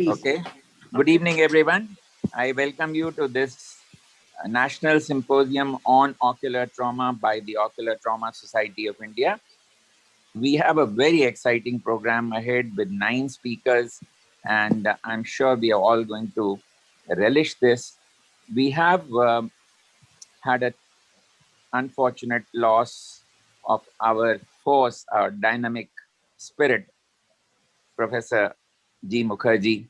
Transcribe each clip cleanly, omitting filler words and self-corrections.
Okay. Good evening, everyone. I welcome you to this National Symposium on Ocular Trauma by the Ocular Trauma Society of India. We have a very exciting program ahead with 9 speakers, and I'm sure we are all going to relish this. We have had an unfortunate loss of our force, our dynamic spirit, Professor G. Mukherjee,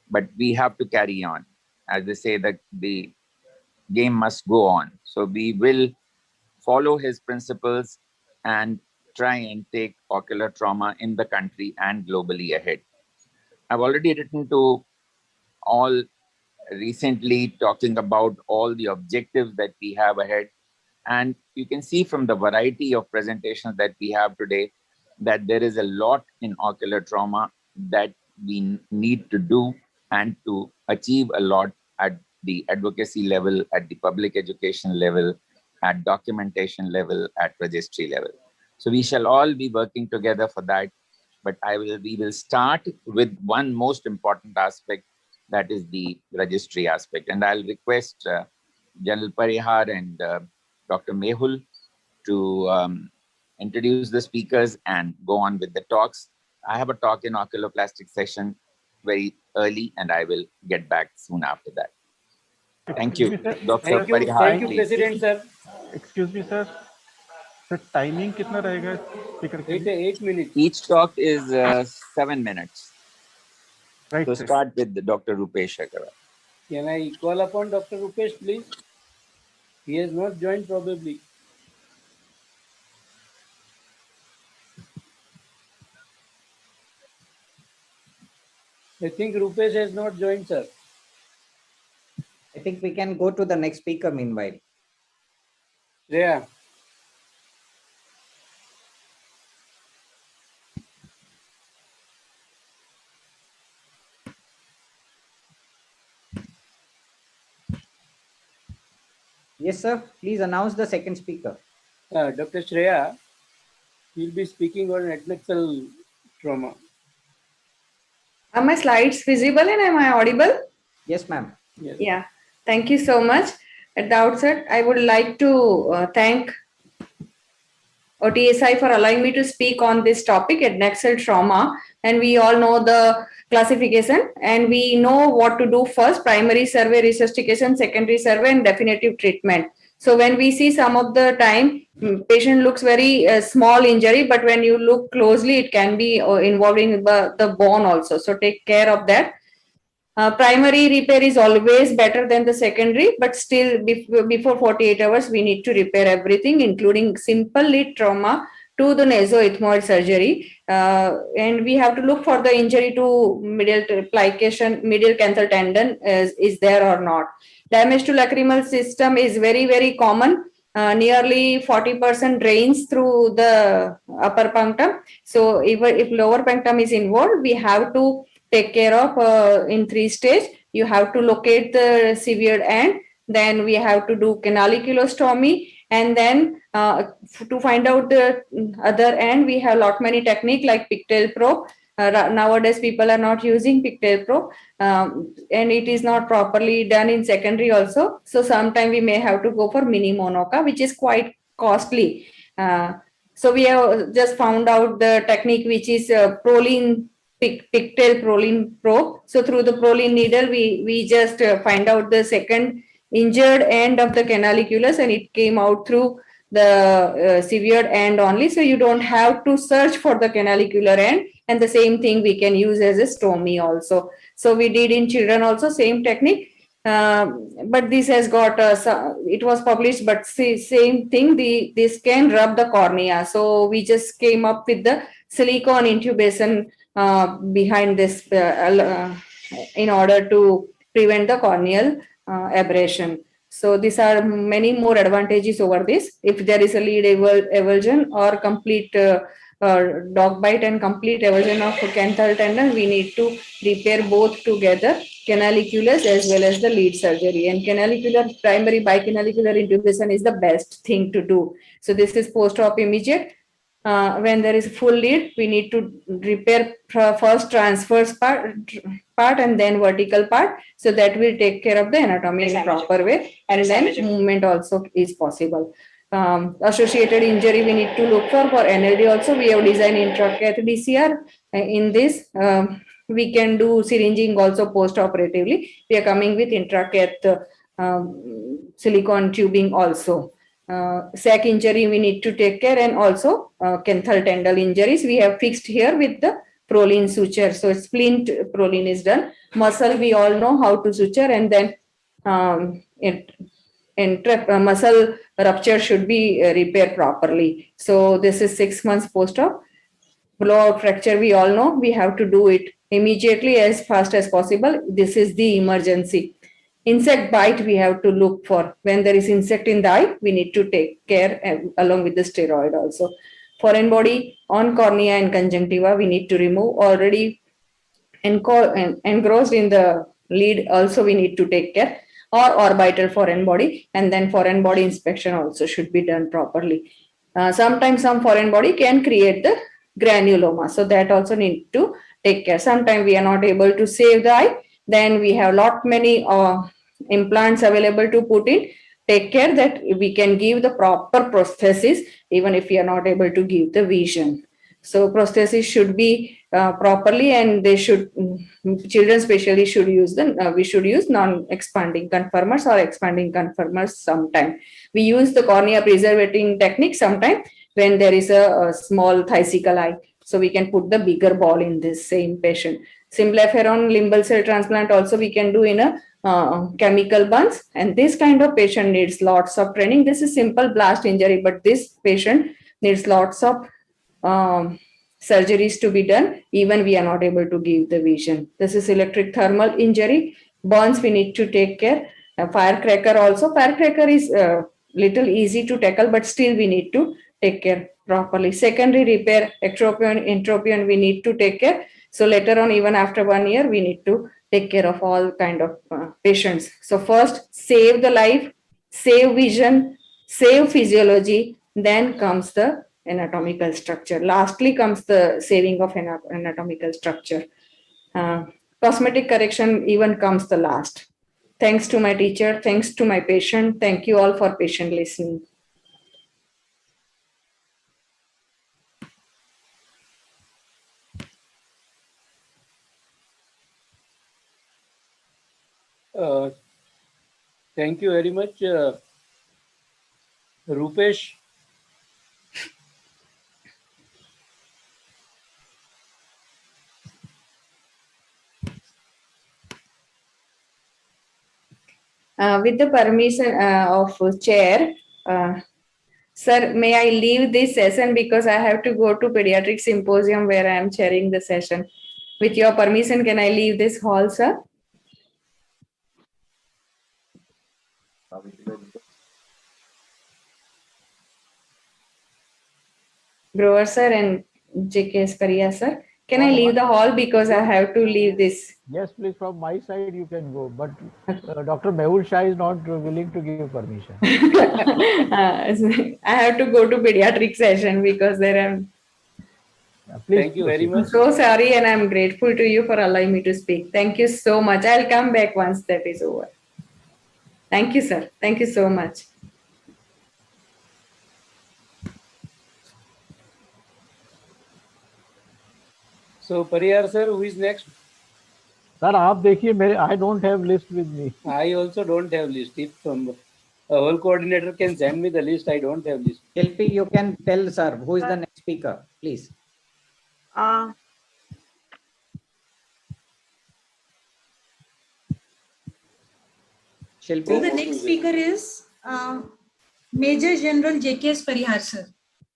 but we have to carry on. As they say, that the game must go on. So we will follow his principles and try and take ocular trauma in the country and globally ahead. I've already written to all recently talking about all the objectives that we have ahead. And you can see from the variety of presentations that we have today that there is a lot in ocular trauma that we need to do and to achieve a lot at the advocacy level, at the public education level, at documentation level, at registry level. So we shall all be working together for that. But we will start with one most important aspect, that is the registry aspect. And I'll request General Parihar and Dr. Mehul to introduce the speakers and go on with the talks. I have a talk in oculoplastic session very early, and I will get back soon after that. Thank you. Dr. Parihar, Thank you, please. President, sir. Excuse me, sir. Sir, timing कितना रहेगा speaker के लिए? 8 minutes. Each talk is 7 minutes. Right, So sir. start with Dr. Rupesh Agarwal. Can I call upon Dr. Rupesh, please? He has not joined probably. I think Rupesh has not joined, sir. I think we can go to the next speaker meanwhile. Yeah. Yes, sir. Please announce the second speaker. Dr. Shreya will be speaking on adnexal trauma. Are my slides visible and am I audible? Yes, ma'am. Yes. Yeah. Thank you so much. At the outset, I would like to thank OTSI for allowing me to speak on this topic, adnexal trauma. And we all know the classification and we know what to do first: primary survey, resuscitation, secondary survey, and definitive treatment. So when we see some of the time, patient looks very small injury, but when you look closely, it can be involving the bone also. So take care of that. Primary repair is always better than the secondary, but still before 48 hours, we need to repair everything, including simple lid trauma to the nasoethmoid surgery. And we have to look for the injury to medial plication, medial canthal tendon is there or not. Damage to lacrimal system is very, very common. Nearly 40% drains through the upper punctum. So even if lower punctum is involved, we have to take care of in 3 stages. You have to locate the severed end, then we have to do canaliculostomy, and then to find out the other end, we have many techniques like pigtail probe. Nowadays people are not using pigtail probe, and it is not properly done in secondary also. So sometime we may have to go for mini monoca, which is quite costly. So we have just found out the technique, which is Prolene pigtail Prolene probe. So through the Prolene needle, we just find out the second injured end of the canaliculus, and it came out through the severed end only. So you don't have to search for the canalicular end, and the same thing we can use as a stomy also. So we did in children also, same technique. But this has got it was published, but same thing, this can rub the cornea. So we just came up with the silicone intubation behind this in order to prevent the corneal abrasion. So these are many more advantages over this. If there is a lead avulsion or complete dog bite and complete avulsion of canthal tendon, we need to repair both together, canaliculus as well as the lead surgery. And canalicular, primary bicanalicular intubation is the best thing to do. So this is post-op immediate. When there is full lead, we need to repair first transverse part and then vertical part. So that will take care of the anatomy in proper way, and then movement also is possible. Associated injury we need to look for NLD also. We have designed intracath DCR. In this, we can do syringing also post-operatively. We are coming with intracath silicone tubing also. Sac injury we need to take care, and also canthal tendon injuries we have fixed here with the Prolene suture. So splint Prolene is done. Muscle we all know how to suture, and then muscle rupture should be repaired properly. So this is 6 months post-op. Blowout fracture we all know we have to do it immediately as fast as possible. This is the emergency. Insect bite we have to look for. When there is insect in the eye, we need to take care along with the steroid also. Foreign body on cornea and conjunctiva we need to remove. Already engrossed in the lead also we need to take care, or orbital foreign body, and then foreign body inspection also should be done properly. Sometimes some foreign body can create the granuloma, so that also need to take care. Sometimes we are not able to save the eye, then we have lot many implants available to put in. Take care that we can give the proper prosthesis even if we are not able to give the vision. So prosthesis should be properly, and they should, children especially should use we should use non-expanding conformers or expanding conformers sometime. We use the cornea preservating technique sometime when there is a small thyssecal eye. So we can put the bigger ball in this same patient. Symblepharon limbal cell transplant also we can do in a chemical buns, and this kind of patient needs lots of training. This is simple blast injury, but this patient needs lots of surgeries to be done, even we are not able to give the vision. This is electric thermal injury. Burns we need to take care. Firecracker also. Firecracker is little easy to tackle, but still we need to take care properly. Secondary repair, ectropion, entropion we need to take care. So later on, even after 1 year, we need to take care of all kind of patients. So first, save the life, save vision, save physiology, then comes the anatomical structure. Lastly comes the saving of anatomical structure. Cosmetic correction even comes the last. Thanks to my teacher, thanks to my patient. Thank you all for patient listening. Thank you very much, Rupesh. With the permission of chair, sir, may I leave this session because I have to go to pediatric symposium where I am chairing the session. With your permission, can I leave this hall, sir? Grover sir and J.K. Esparia sir, can I leave the hall because I have to leave this? Yes, please. From my side, you can go. But Dr. Mehul Shah is not willing to give permission. I have to go to pediatric session because there are. Please Thank you very I'm much. so sorry, and I'm grateful to you for allowing me to speak. Thank you so much. I'll come back once that is over. Thank you, sir. Thank you so much. So Pariyar sir, who is next? Sir, आप देखिए मेरे I don't have list with me. I also don't have list. If a whole coordinator can send me the list, I don't have list. LP, you can tell sir who is the next speaker, please. Shilpi? So the next speaker is Major General J.K.S. Parihar, sir.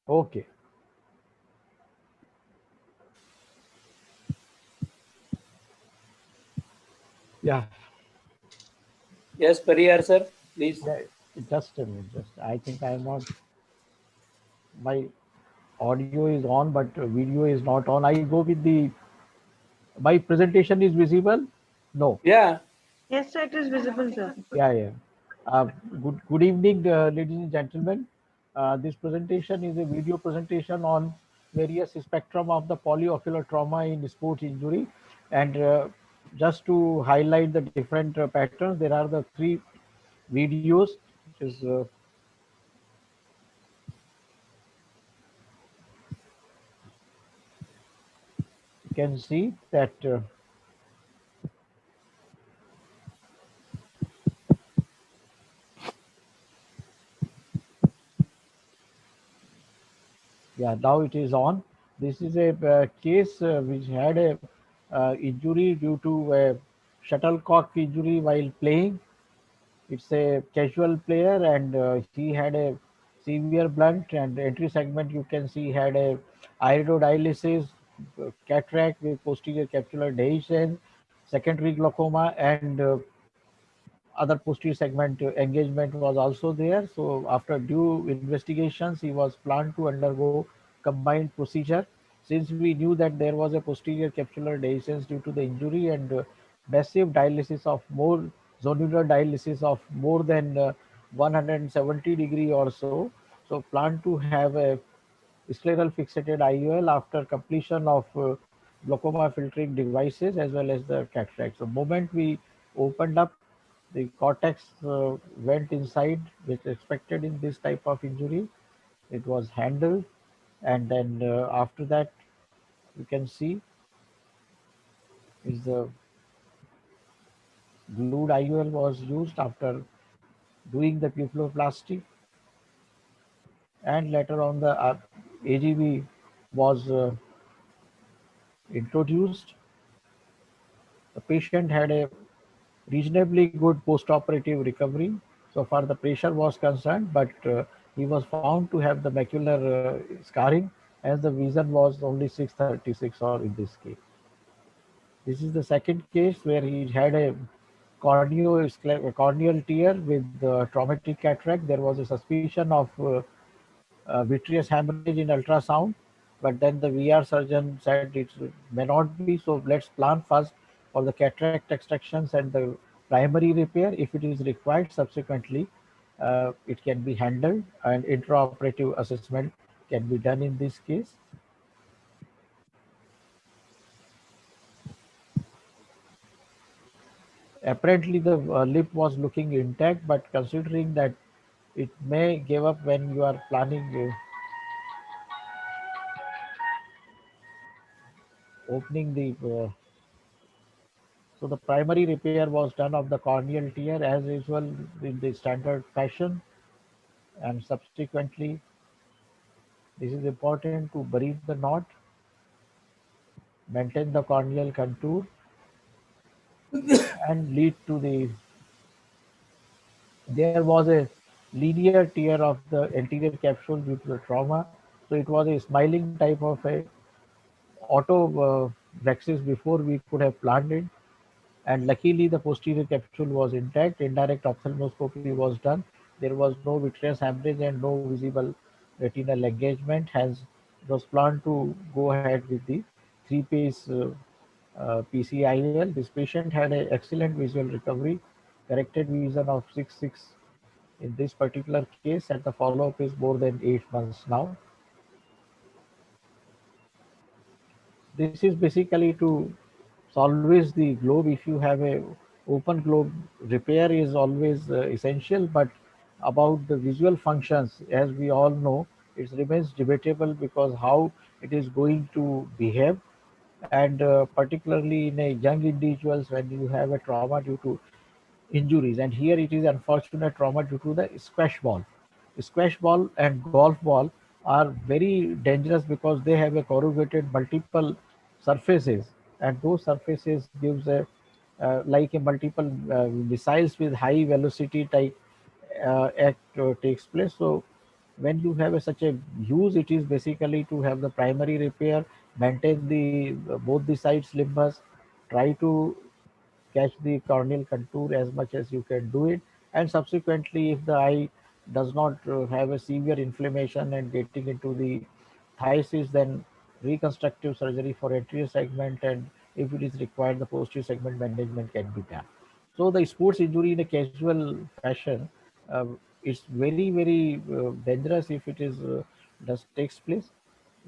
Okay. Yeah. Yes, Pariyar sir, please. Yeah, just a minute. I think I am not. My audio is on, but video is not on. I go with the. My presentation is visible? No. Yeah. Yes, sir, it is visible, sir. Yeah. Good evening, ladies and gentlemen. This presentation is a video presentation on various spectrum of the polyocular trauma in sports injury. And just to highlight the different patterns, there are the three videos, which is you can see that yeah, now it is on. This is a case which had a injury due to a shuttlecock injury while playing. It's a casual player, and he had a severe blunt and entry segment. You can see had a iridodialysis, cataract with posterior capsular dehiscence, secondary glaucoma, and other posterior segment engagement was also there. So after due investigations, he was planned to undergo combined procedure. Since we knew that there was a posterior capsular dehiscence due to the injury and massive dialysis of more zonular dialysis of more than 170 degree or so. So planned to have a scleral fixated IUL after completion of glaucoma filtering devices as well as the cataract. So moment we opened up, the cortex went inside, which is expected in this type of injury. It was handled, and then after that, you can see is the glued IUL was used after doing the pupilloplasty, and later on the AGV was introduced. The patient had a reasonably good post-operative recovery so far the pressure was concerned, but he was found to have the macular scarring as the vision was only 636 or in this case. This is the second case where he had a corneal tear with traumatic cataract. There was a suspicion of vitreous hemorrhage in ultrasound, but then the VR surgeon said it may not be. So let's plan first for the cataract extractions and the primary repair. If it is required, subsequently it can be handled and intraoperative assessment can be done in this case. Apparently the lip was looking intact, but considering that it may give up when you are planning opening the so the primary repair was done of the corneal tear as usual in the standard fashion, and subsequently this is important to bury the knot, maintain the corneal contour, and lead to the there was a linear tear of the anterior capsule due to the trauma. So it was a smiling type of a auto plexus before we could have planned it. And luckily the posterior capsule was intact. Indirect ophthalmoscopy was done. There was no vitreous hemorrhage and no visible retinal engagement. Hence, it was planned to go ahead with the three-piece PCIL. This patient had an excellent visual recovery, corrected vision of 6.6 in this particular case, and the follow-up is more than 8 months now. This is basically to salvage the globe. If you have a open globe, repair is always essential, but about the visual functions, as we all know, it remains debatable because how it is going to behave, and particularly in a young individuals when you have a trauma due to injuries, and here it is unfortunate trauma due to the squash ball. Squash ball and golf ball are very dangerous because they have a corrugated multiple surfaces, and those surfaces gives a like a multiple missiles with high velocity type act takes place. So when you have such a use, it is basically to have the primary repair, maintain the both the sides limbus, try to catch the corneal contour as much as you can do it, and subsequently if the eye does not have a severe inflammation and getting into the phthisis, then reconstructive surgery for anterior segment, and if it is required the posterior segment management can be done. So the sports injury in a casual fashion, uh, it's very dangerous if it is does takes place.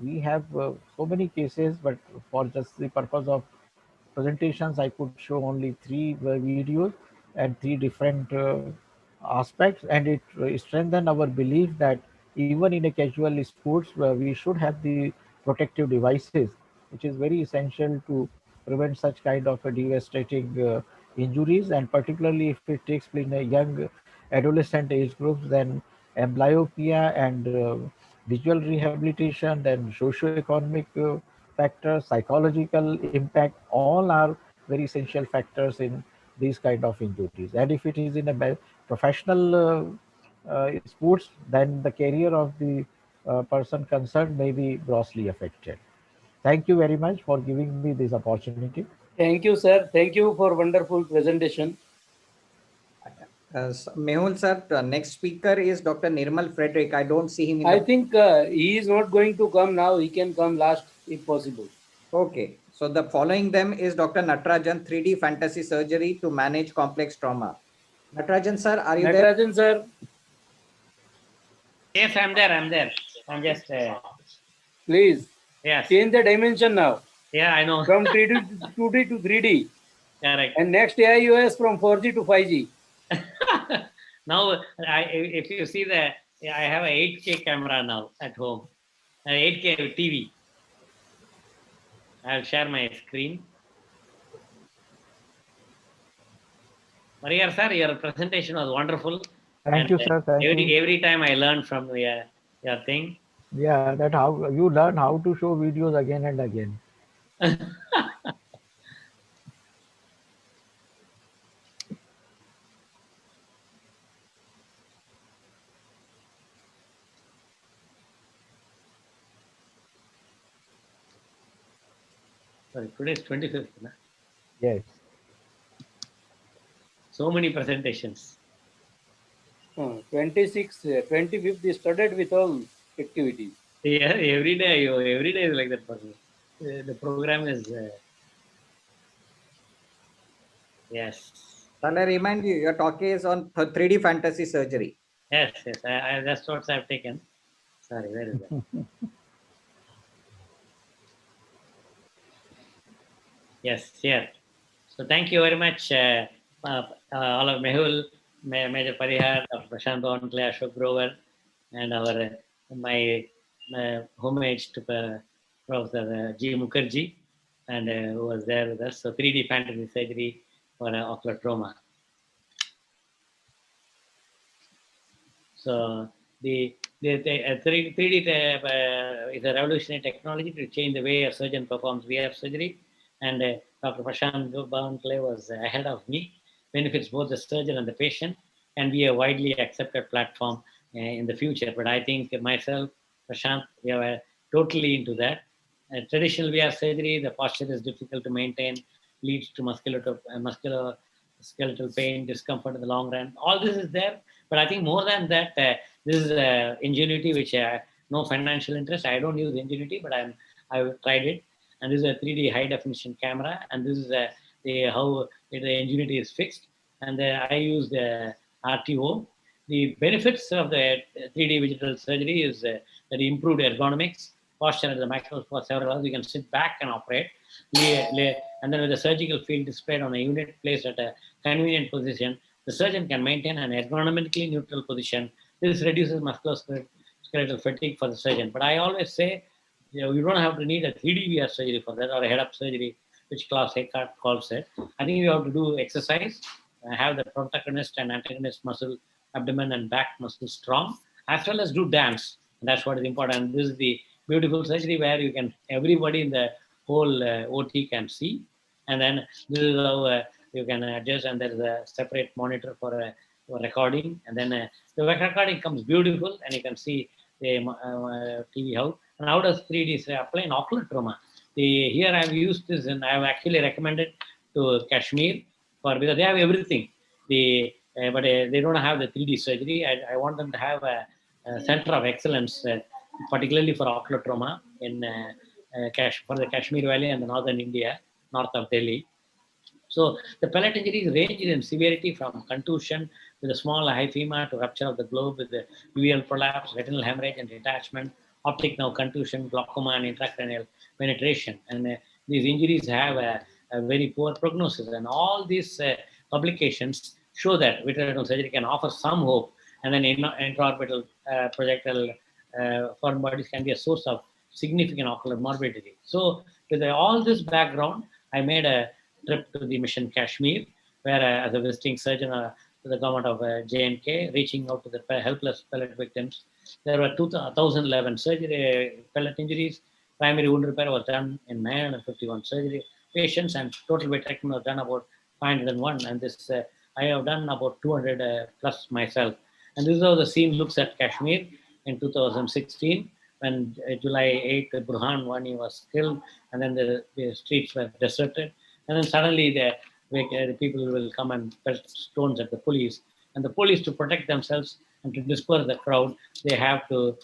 we have so many cases, but for just the purpose of presentations, I could show only three videos and three different aspects, and it strengthened our belief that even in a casual sports, we should have the protective devices, which is very essential to prevent such kind of a devastating injuries, and particularly if it takes place in a young adolescent age groups, then amblyopia and visual rehabilitation, then socio-economic factors, psychological impact, all are very essential factors in these kind of injuries. And if it is in a professional sports, then the career of the person concerned may be grossly affected. Thank you very much for giving me this opportunity. Thank you, sir. Thank you for wonderful presentation. Mehul sir, next speaker is Dr. Nirmal Frederick. I don't see him in I the... think he is not going to come now. He can come last if possible. Okay. So the following them is Dr. Natarajan, 3D fantasy surgery to manage complex trauma. Natarajan sir, are you there? Natarajan sir. Yes, I'm there. I'm just, Please yes. change the dimension now. Yeah, I know. From 2D to 3D. Correct. And next AIOS from 4G to 5G. Now, if you see I have a 8K camera now at home, 8K TV. I'll share my screen. Mariar sir, your presentation was wonderful. Thank you, sir. Thank you. Every time I learn from your thing. Yeah, that how you learn how to show videos again and again. Sorry, today is 25th. Na? Yes. So many presentations. 26th, 25th is studied with all activities. Yeah, every day is like that for me. The program is yes. Shall I remind you, your talk is on 3D fantasy surgery. Yes. That's what I've taken. Sorry, where is that? Yes, here. So thank you very much, all of Mehul, Major Parihar, Dr. Prashant Bhavantle, Ashok Grover, and my homage to Professor G. Mukherjee, and who was there with us. So 3D fantasy surgery for ocular trauma. So the 3D is a revolutionary technology to change the way a surgeon performs VR surgery. And Dr. Prashant Bhavantle was ahead of me. Benefits both the surgeon and the patient, and be a widely accepted platform in the future. But I think myself, Prashant, we are totally into that. Traditional VR surgery, the posture is difficult to maintain, leads to musculoskeletal pain, discomfort in the long run. All this is there, but I think more than that, this is Ingenuity, which no financial interest. I don't use Ingenuity, but I've tried it. And this is a 3D high definition camera, and this is how the Ingenuity is fixed. And I use the RTO. The benefits of the 3D digital surgery is that improved ergonomics, posture at the maximum for several hours. You can sit back and operate. And then with the surgical field displayed on a unit placed at a convenient position, the surgeon can maintain an ergonomically neutral position. This reduces musculoskeletal fatigue for the surgeon. But I always say, you don't have to need a 3D VR surgery for that, or a head-up surgery, which Klaus Eckardt calls it. I think you have to do exercise, have the protagonist and antagonist muscle, abdomen and back muscle strong, as well as do dance. And that's what is important. This is the beautiful surgery where everybody in the whole OT can see. And then this is how you can adjust, and there is a separate monitor for recording. And then the recording comes beautiful, and you can see the TV how. And how does 3D apply in ocular trauma? Here I've used this, and I've actually recommended to Kashmir because they have everything. But they don't have the 3D surgery. I want them to have a center of excellence, particularly for ocular trauma for the Kashmir Valley and the northern India, north of Delhi. So the pellet injuries range in severity from contusion with a small hyphema to rupture of the globe with the uveal prolapse, retinal hemorrhage and detachment, optic nerve contusion, glaucoma, and intracranial penetration. And these injuries have a very poor prognosis. And all these publications show that vitreoretinal surgery can offer some hope, and then intraorbital projectile foreign bodies can be a source of significant ocular morbidity. So with all this background, I made a trip to the mission Kashmir, where as a visiting surgeon to the government of J&K, reaching out to the helpless pellet victims. There were 2,011 surgery pellet injuries. Primary wound repair was done in 951 surgery patients, and total vitrectomy was done about 501. And this I have done about 200 plus myself. And this is how the scene looks at Kashmir in 2016, when July 8, Burhan Wani was killed, and then the streets were deserted. And then suddenly the people will come and pelt stones at the police. And the police, to protect themselves and to disperse the crowd, they have to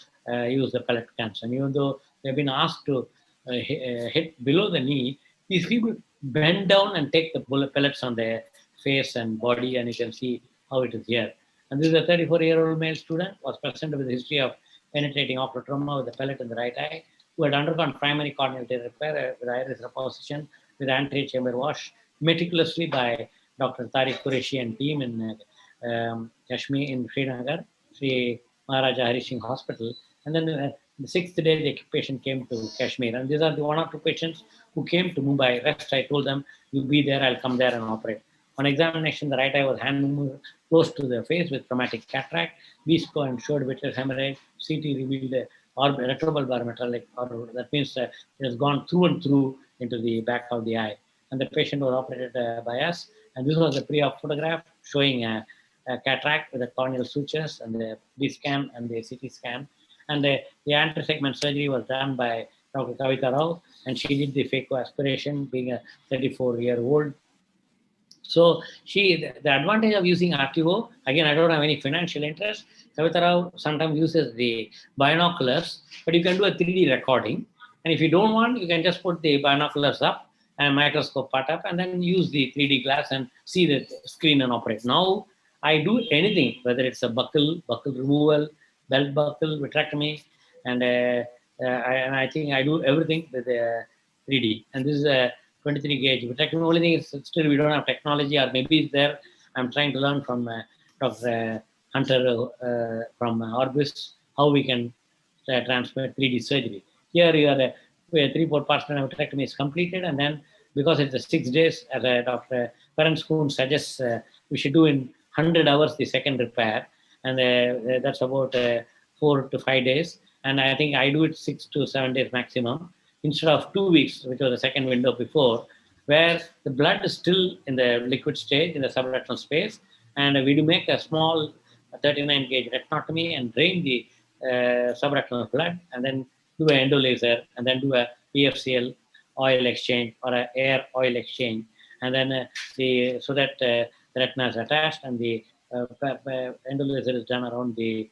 use the pellet guns. And even though they've been asked to hit below the knee, these people bend down and take the bullet pellets on their face and body, and you can see how it is here. And this is a 34-year-old male student, was presented with a history of penetrating ocular trauma with a pellet in the right eye, who had undergone primary corneal tear repair with iris reposition with anterior chamber wash meticulously by Dr. Tariq Qureshi and team in Kashmir, in Srinagar, Sri Maharaja Hari Singh Hospital. And then the sixth day, the patient came to Kashmir. And these are the one or two patients who came to Mumbai. Rest, I told them, you be there, I'll come there and operate. On examination, the right eye was hand moved close to the face with traumatic cataract. B-score showed vitreous hemorrhage. CT revealed a retrobulbar metallic, or that means it has gone through and through into the back of the eye. And the patient was operated by us. And this was a pre-op photograph showing a cataract with the corneal sutures and the B-scan and the CT scan. And the anti-segment surgery was done by Dr. Kavita Rao, and she did the phaco aspiration, being a 34-year-old. So the advantage of using RTO, again, I don't have any financial interest. Kavita Rao sometimes uses the binoculars, but you can do a 3D recording. And if you don't want, you can just put the binoculars up and microscope part up, and then use the 3D glass and see the screen and operate. Now, I do anything, whether it's a buckle removal, belt buckle, vitrectomy, and I think I do everything with 3D. And this is a 23 gauge vitrectomy. Only thing is still we don't have technology, or maybe it's there. I'm trying to learn from Dr. Hunter from Orbis how we can transmit 3D surgery. Here you are a 3/4 partial vitrectomy is completed, and then because it's 6 days, as Dr. Karan Schoon suggests, we should do in 100 hours the second repair, and that's about 4 to 5 days. And I think I do it 6 to 7 days maximum, instead of 2 weeks, which was the second window before, where the blood is still in the liquid stage in the subretinal space, and we do make a small 39 gauge retinotomy and drain the subretinal blood, and then do an endolaser, and then do a PFCL oil exchange or an air oil exchange, and then so that the retina is attached, and the endolaser is done around the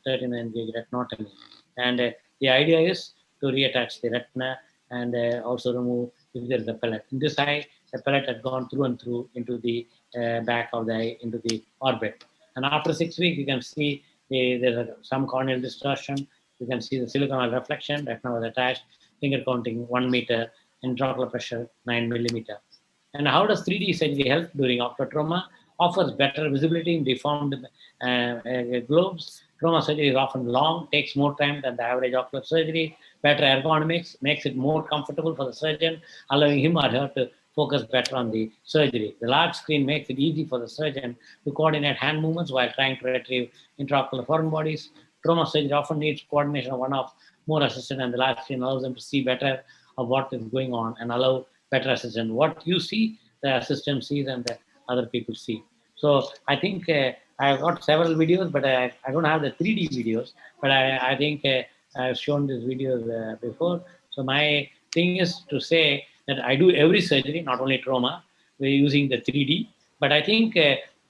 39 gauge retinotomy. And the idea is to reattach the retina and also remove if there is a pellet. In this eye, the pellet had gone through and through into the back of the eye, into the orbit. And after 6 weeks, you can see there's some corneal distortion. You can see the silicon reflection, retina was attached, finger counting 1 meter, intraocular pressure 9 millimeter. And how does 3D surgery help during ocular trauma? Offers better visibility in deformed globes. Trauma surgery is often long, takes more time than the average ocular surgery. Better ergonomics makes it more comfortable for the surgeon, allowing him or her to focus better on the surgery. The large screen makes it easy for the surgeon to coordinate hand movements while trying to retrieve intraocular foreign bodies. Trauma surgery often needs coordination of one of more assistant, and the large screen allows them to see better of what is going on and allow better assistance. What you see, the assistant sees, and the other people see. So I think I've got several videos, but I don't have the 3D videos, but I think I've shown these videos before. So my thing is to say that I do every surgery, not only trauma, we're using the 3D, but I think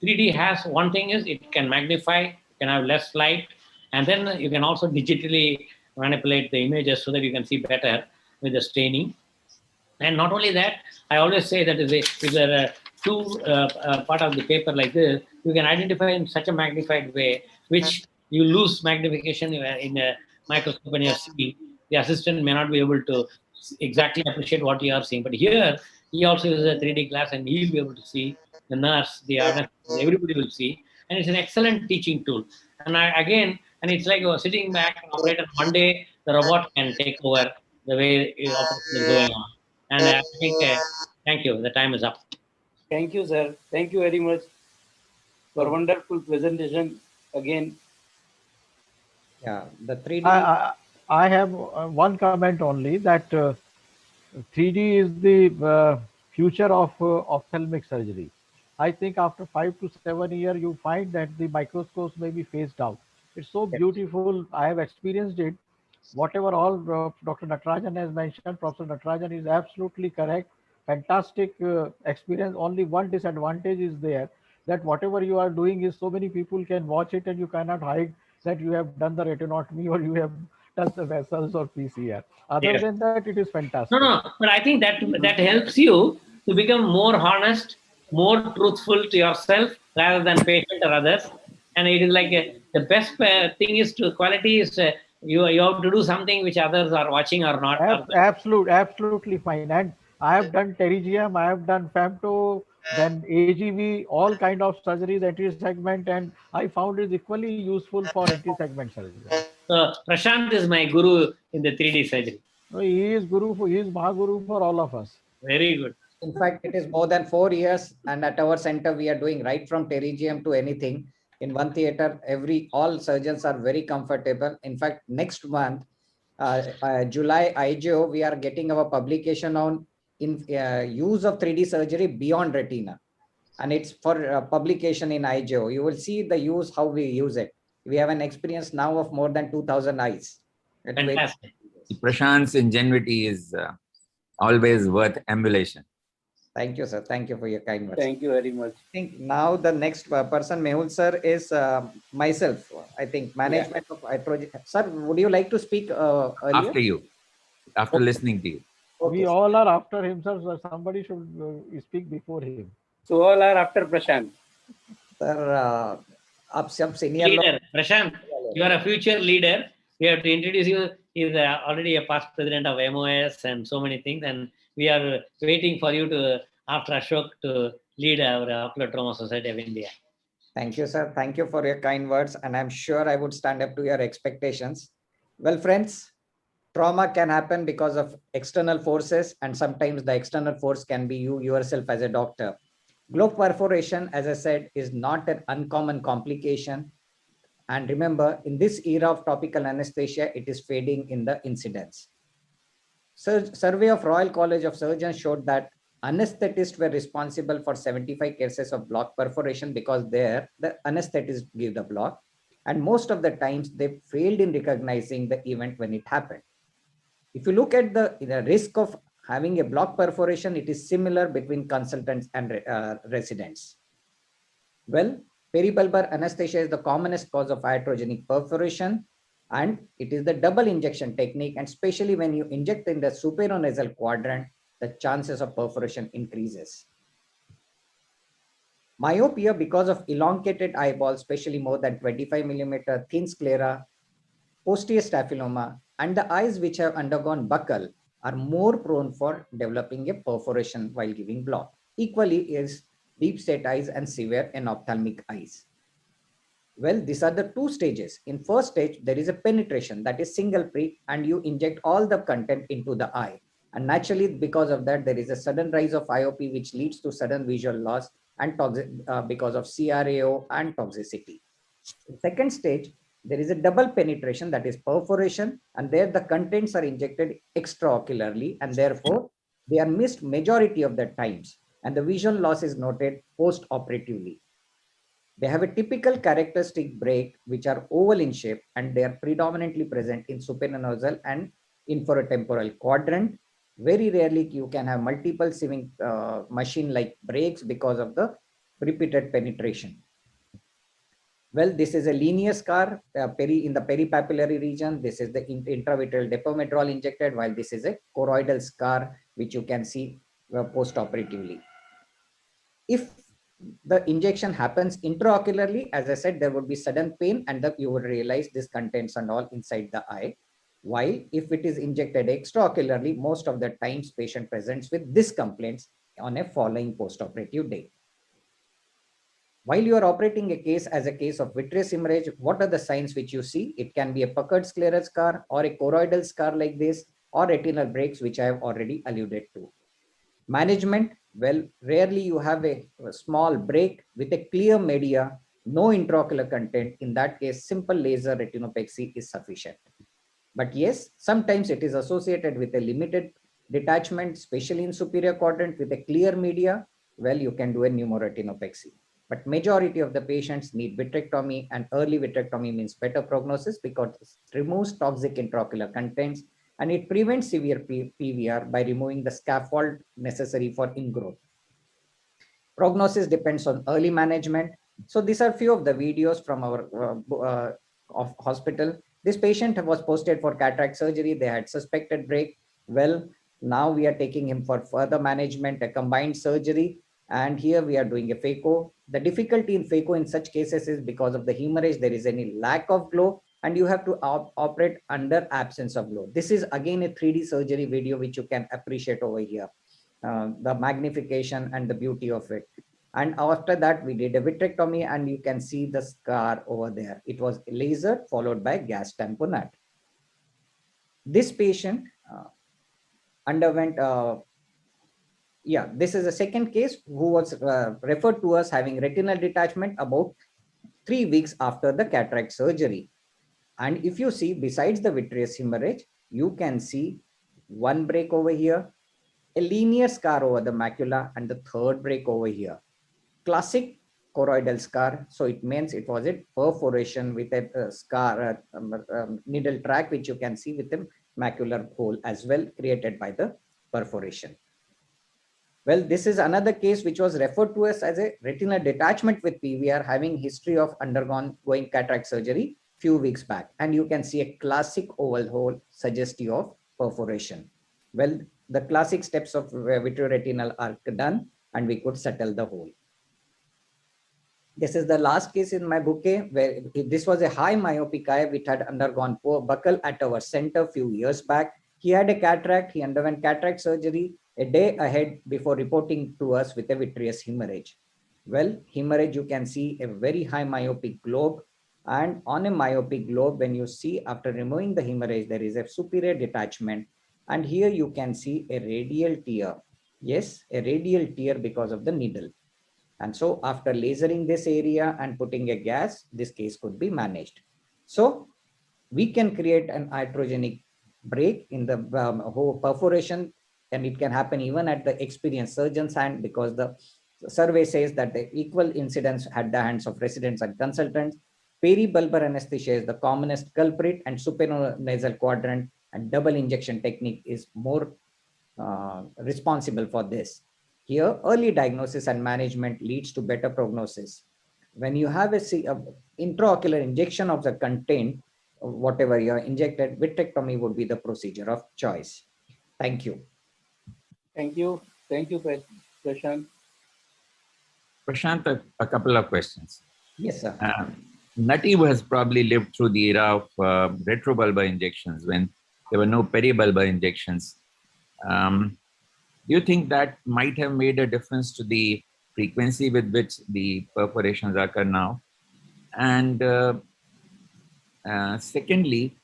3D has one thing is it can magnify, you can have less light, and then you can also digitally manipulate the images so that you can see better with the staining. And not only that, I always say that if there are two part of the paper like this, you can identify in such a magnified way, which you lose magnification in microscope and you're seeing, the assistant may not be able to exactly appreciate what you are seeing. But here, he also uses a 3D glass and he'll be able to see the nurse, the other, everybody will see. And it's an excellent teaching tool. And it's like sitting back and operate. And one day, the robot can take over the way operation is going on. And I think, thank you. The time is up. Thank you, sir. Thank you very much for wonderful presentation again. Yeah, the 3D. I have one comment only that 3D is the future of ophthalmic surgery. I think after 5 to 7 years, you find that the microscopes may be phased out. It's so beautiful. I have experienced it. Whatever all Dr. Natarajan has mentioned, Professor Natarajan is absolutely correct. Fantastic experience. Only one disadvantage is there, that whatever you are doing is so many people can watch it and you cannot hide that you have done the retinotomy or you have done the vessels or PCR. Other Yes. than that, it is fantastic. No, but I think that helps you to become more honest, more truthful to yourself rather than patient or others. And it is like the best thing is to quality is you have to do something which others are watching or not. Absolutely fine. And I have done pterygium, I have done femto, then AGV, all kind of surgeries, anti-segment, and I found it equally useful for anti-segment surgery. So Prashant is my guru in the 3D surgery. So he is Mahaguru for all of us. Very good. In fact, it is more than 4 years, and at our center, we are doing right from pterygium to anything. In one theater, all surgeons are very comfortable. In fact, next month, July IGO, we are getting our publication on use of 3D surgery beyond retina, and it's for publication in IGO. You will see the use, how we use it. We have an experience now of more than 2,000 eyes. Fantastic. Prashant's ingenuity is always worth emulation. Thank you, sir. Thank you for your kind words. Thank you very much. I think now the next person, Mehul sir, is myself. I think management of iatrogenic. Sir, would you like to speak earlier? After you, after listening to you. Okay, We sir. all are after him, sir. So somebody should speak before him. So all are after Prashant. Sir, आप सब senior Leader, Prashant, you are a future leader. We have to introduce you. He's already a past president of MOS and so many things. And we are waiting for you to, after Ashok, to lead our Ocular Trauma Society of India. Thank you, sir. Thank you for your kind words. And I'm sure I would stand up to your expectations. Well, friends, trauma can happen because of external forces, and sometimes the external force can be you yourself as a doctor. Globe perforation, as I said, is not an uncommon complication. And remember, in this era of topical anesthesia, it is fading in the incidence. Survey of Royal College of Surgeons showed that anesthetists were responsible for 75 cases of block perforation because there the anesthetist gave the block, and most of the times they failed in recognizing the event when it happened. If you look at the risk of having a block perforation, it is similar between consultants and residents. Well, peribulbar anesthesia is the commonest cause of iatrogenic perforation, and it is the double injection technique, and especially when you inject in the superinasal quadrant, the chances of perforation increases. Myopia because of elongated eyeballs, especially more than 25 millimeter, thin sclera, posterior staphyloma, and the eyes which have undergone buckle are more prone for developing a perforation while giving block. Equally is deep set eyes and severe anophthalmic eyes. Well, these are the two stages. In first stage, there is a penetration, that is single prick, and you inject all the content into the eye. And naturally, because of that, there is a sudden rise of IOP, which leads to sudden visual loss and because of CRAO and toxicity. In second stage, there is a double penetration, that is perforation, and there the contents are injected extraocularly, and therefore they are missed majority of the times, and the visual loss is noted post-operatively. They have a typical characteristic break, which are oval in shape, and they are predominantly present in superinasal and infratemporal quadrant. Very rarely you can have multiple sieving machine-like breaks because of the repeated penetration. Well, this is a linear scar in the peripapillary region. This is the intravitreal depomedrol injected, while this is a choroidal scar, which you can see post-operatively. If the injection happens intraocularly, as I said, there would be sudden pain and you would realize this contents and all inside the eye. While if it is injected extraocularly, most of the times patient presents with this complaints on a following postoperative day. While you are operating a case as a case of vitreous hemorrhage, what are the signs which you see? It can be a puckered scleral scar or a choroidal scar like this, or retinal breaks, which I have already alluded to. Management, well, rarely you have a small break with a clear media, no intraocular content. In that case, simple laser retinopexy is sufficient. But yes, sometimes it is associated with a limited detachment, especially in superior quadrant with a clear media. Well, you can do a pneumoretinopexy. But majority of the patients need vitrectomy, and early vitrectomy means better prognosis because it removes toxic intraocular contents and it prevents severe PVR by removing the scaffold necessary for ingrowth. Prognosis depends on early management. So these are few of the videos from our hospital. This patient was posted for cataract surgery. They had suspected break. Well, now we are taking him for further management, a combined surgery. And here we are doing a phaco. The difficulty in phaco in such cases is because of the hemorrhage, there is any lack of glow and you have to operate under absence of glow. This is again a 3D surgery video, which you can appreciate over here. The magnification and the beauty of it. And after that, we did a vitrectomy and you can see the scar over there. It was laser followed by gas tamponade. This patient underwent, this is a second case who was referred to us having retinal detachment about 3 weeks after the cataract surgery. And if you see, besides the vitreous hemorrhage, you can see one break over here, a linear scar over the macula, and the third break over here. Classic choroidal scar. So it means it was a perforation with a scar, needle track, which you can see with the macular hole as well, created by the perforation. Well, this is another case which was referred to us as a retinal detachment with PVR, having history of undergoing cataract surgery few weeks back. And you can see a classic oval hole suggestive of perforation. Well, the classic steps of vitreoretinal are done and we could settle the hole. This is the last case in my bouquet where this was a high myopic eye which had undergone buccal at our center few years back. He had a cataract, he underwent cataract surgery a day ahead before reporting to us with a vitreous hemorrhage. Well, hemorrhage, you can see a very high myopic globe. And on a myopic globe, when you see after removing the hemorrhage, there is a superior detachment. And here you can see a radial tear. Yes, a radial tear because of the needle. And so after lasering this area and putting a gas, this case could be managed. So we can create an iatrogenic break in the whole perforation, and it can happen even at the experienced surgeon's hand because the survey says that the equal incidence at the hands of residents and consultants. Peribulbar anesthesia is the commonest culprit, and supranasal quadrant and double injection technique is more responsible for this. Here, early diagnosis and management leads to better prognosis. When you have a intraocular injection of the content, whatever you are injected, vitrectomy would be the procedure of choice. Thank you. Thank you. Thank you, Prashant. Prashant, a couple of questions. Yes, sir. Nati has probably lived through the era of retrobulbar injections when there were no peribulbar injections. Do you think that might have made a difference to the frequency with which the perforations occur now? And secondly,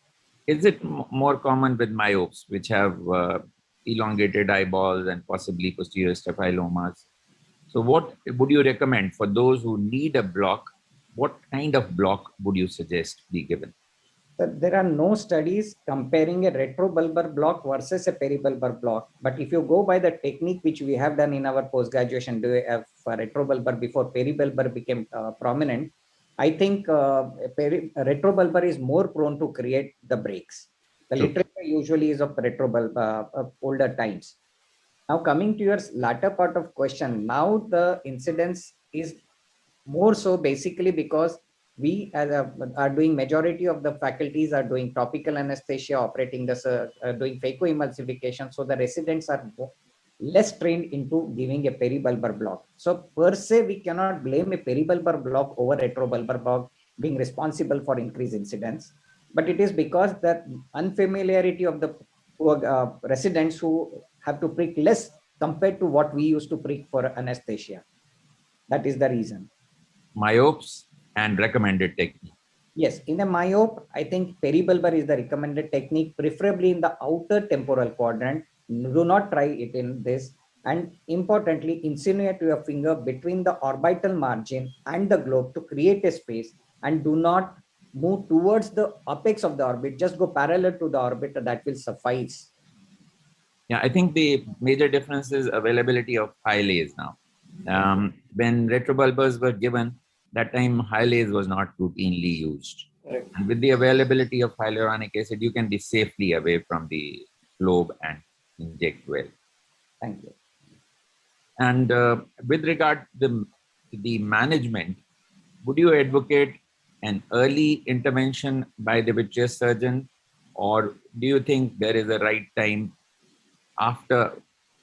is it more common with myopes, which have elongated eyeballs and possibly posterior staphylomas? So what would you recommend for those who need a block? What kind of block would you suggest be given? There are no studies comparing a retrobulbar block versus a peribulbar block. But if you go by the technique which we have done in our post-graduation for retrobulbar before peribulbar became prominent, I think retrobulbar is more prone to create the breaks. The literature usually is of retrobulbar of older times. Now coming to your latter part of question, now the incidence is more so basically because we are doing majority of the faculties are doing topical anesthesia, operating the doing phacoemulsification. So the residents are less trained into giving a peribulbar block. So per se, we cannot blame a peribulbar block over retrobulbar block being responsible for increased incidence, but it is because the unfamiliarity of the residents who have to prick less compared to what we used to prick for anesthesia. That is the reason. Myopes and recommended technique. Yes, in a myope, I think peribulbar is the recommended technique, preferably in the outer temporal quadrant. Do not try it in this. And importantly, insinuate your finger between the orbital margin and the globe to create a space, and do not move towards the apex of the orbit. Just go parallel to the orbit, that will suffice. Yeah, I think the major difference is availability of Hyalase now. When retrobulbars were given, that time Hyalase was not routinely used. Correct. And with the availability of hyaluronic acid, you can be safely away from the globe and inject well. Thank you. And with regard to the management, would you advocate an early intervention by the vitreous surgeon, or do you think there is a right time after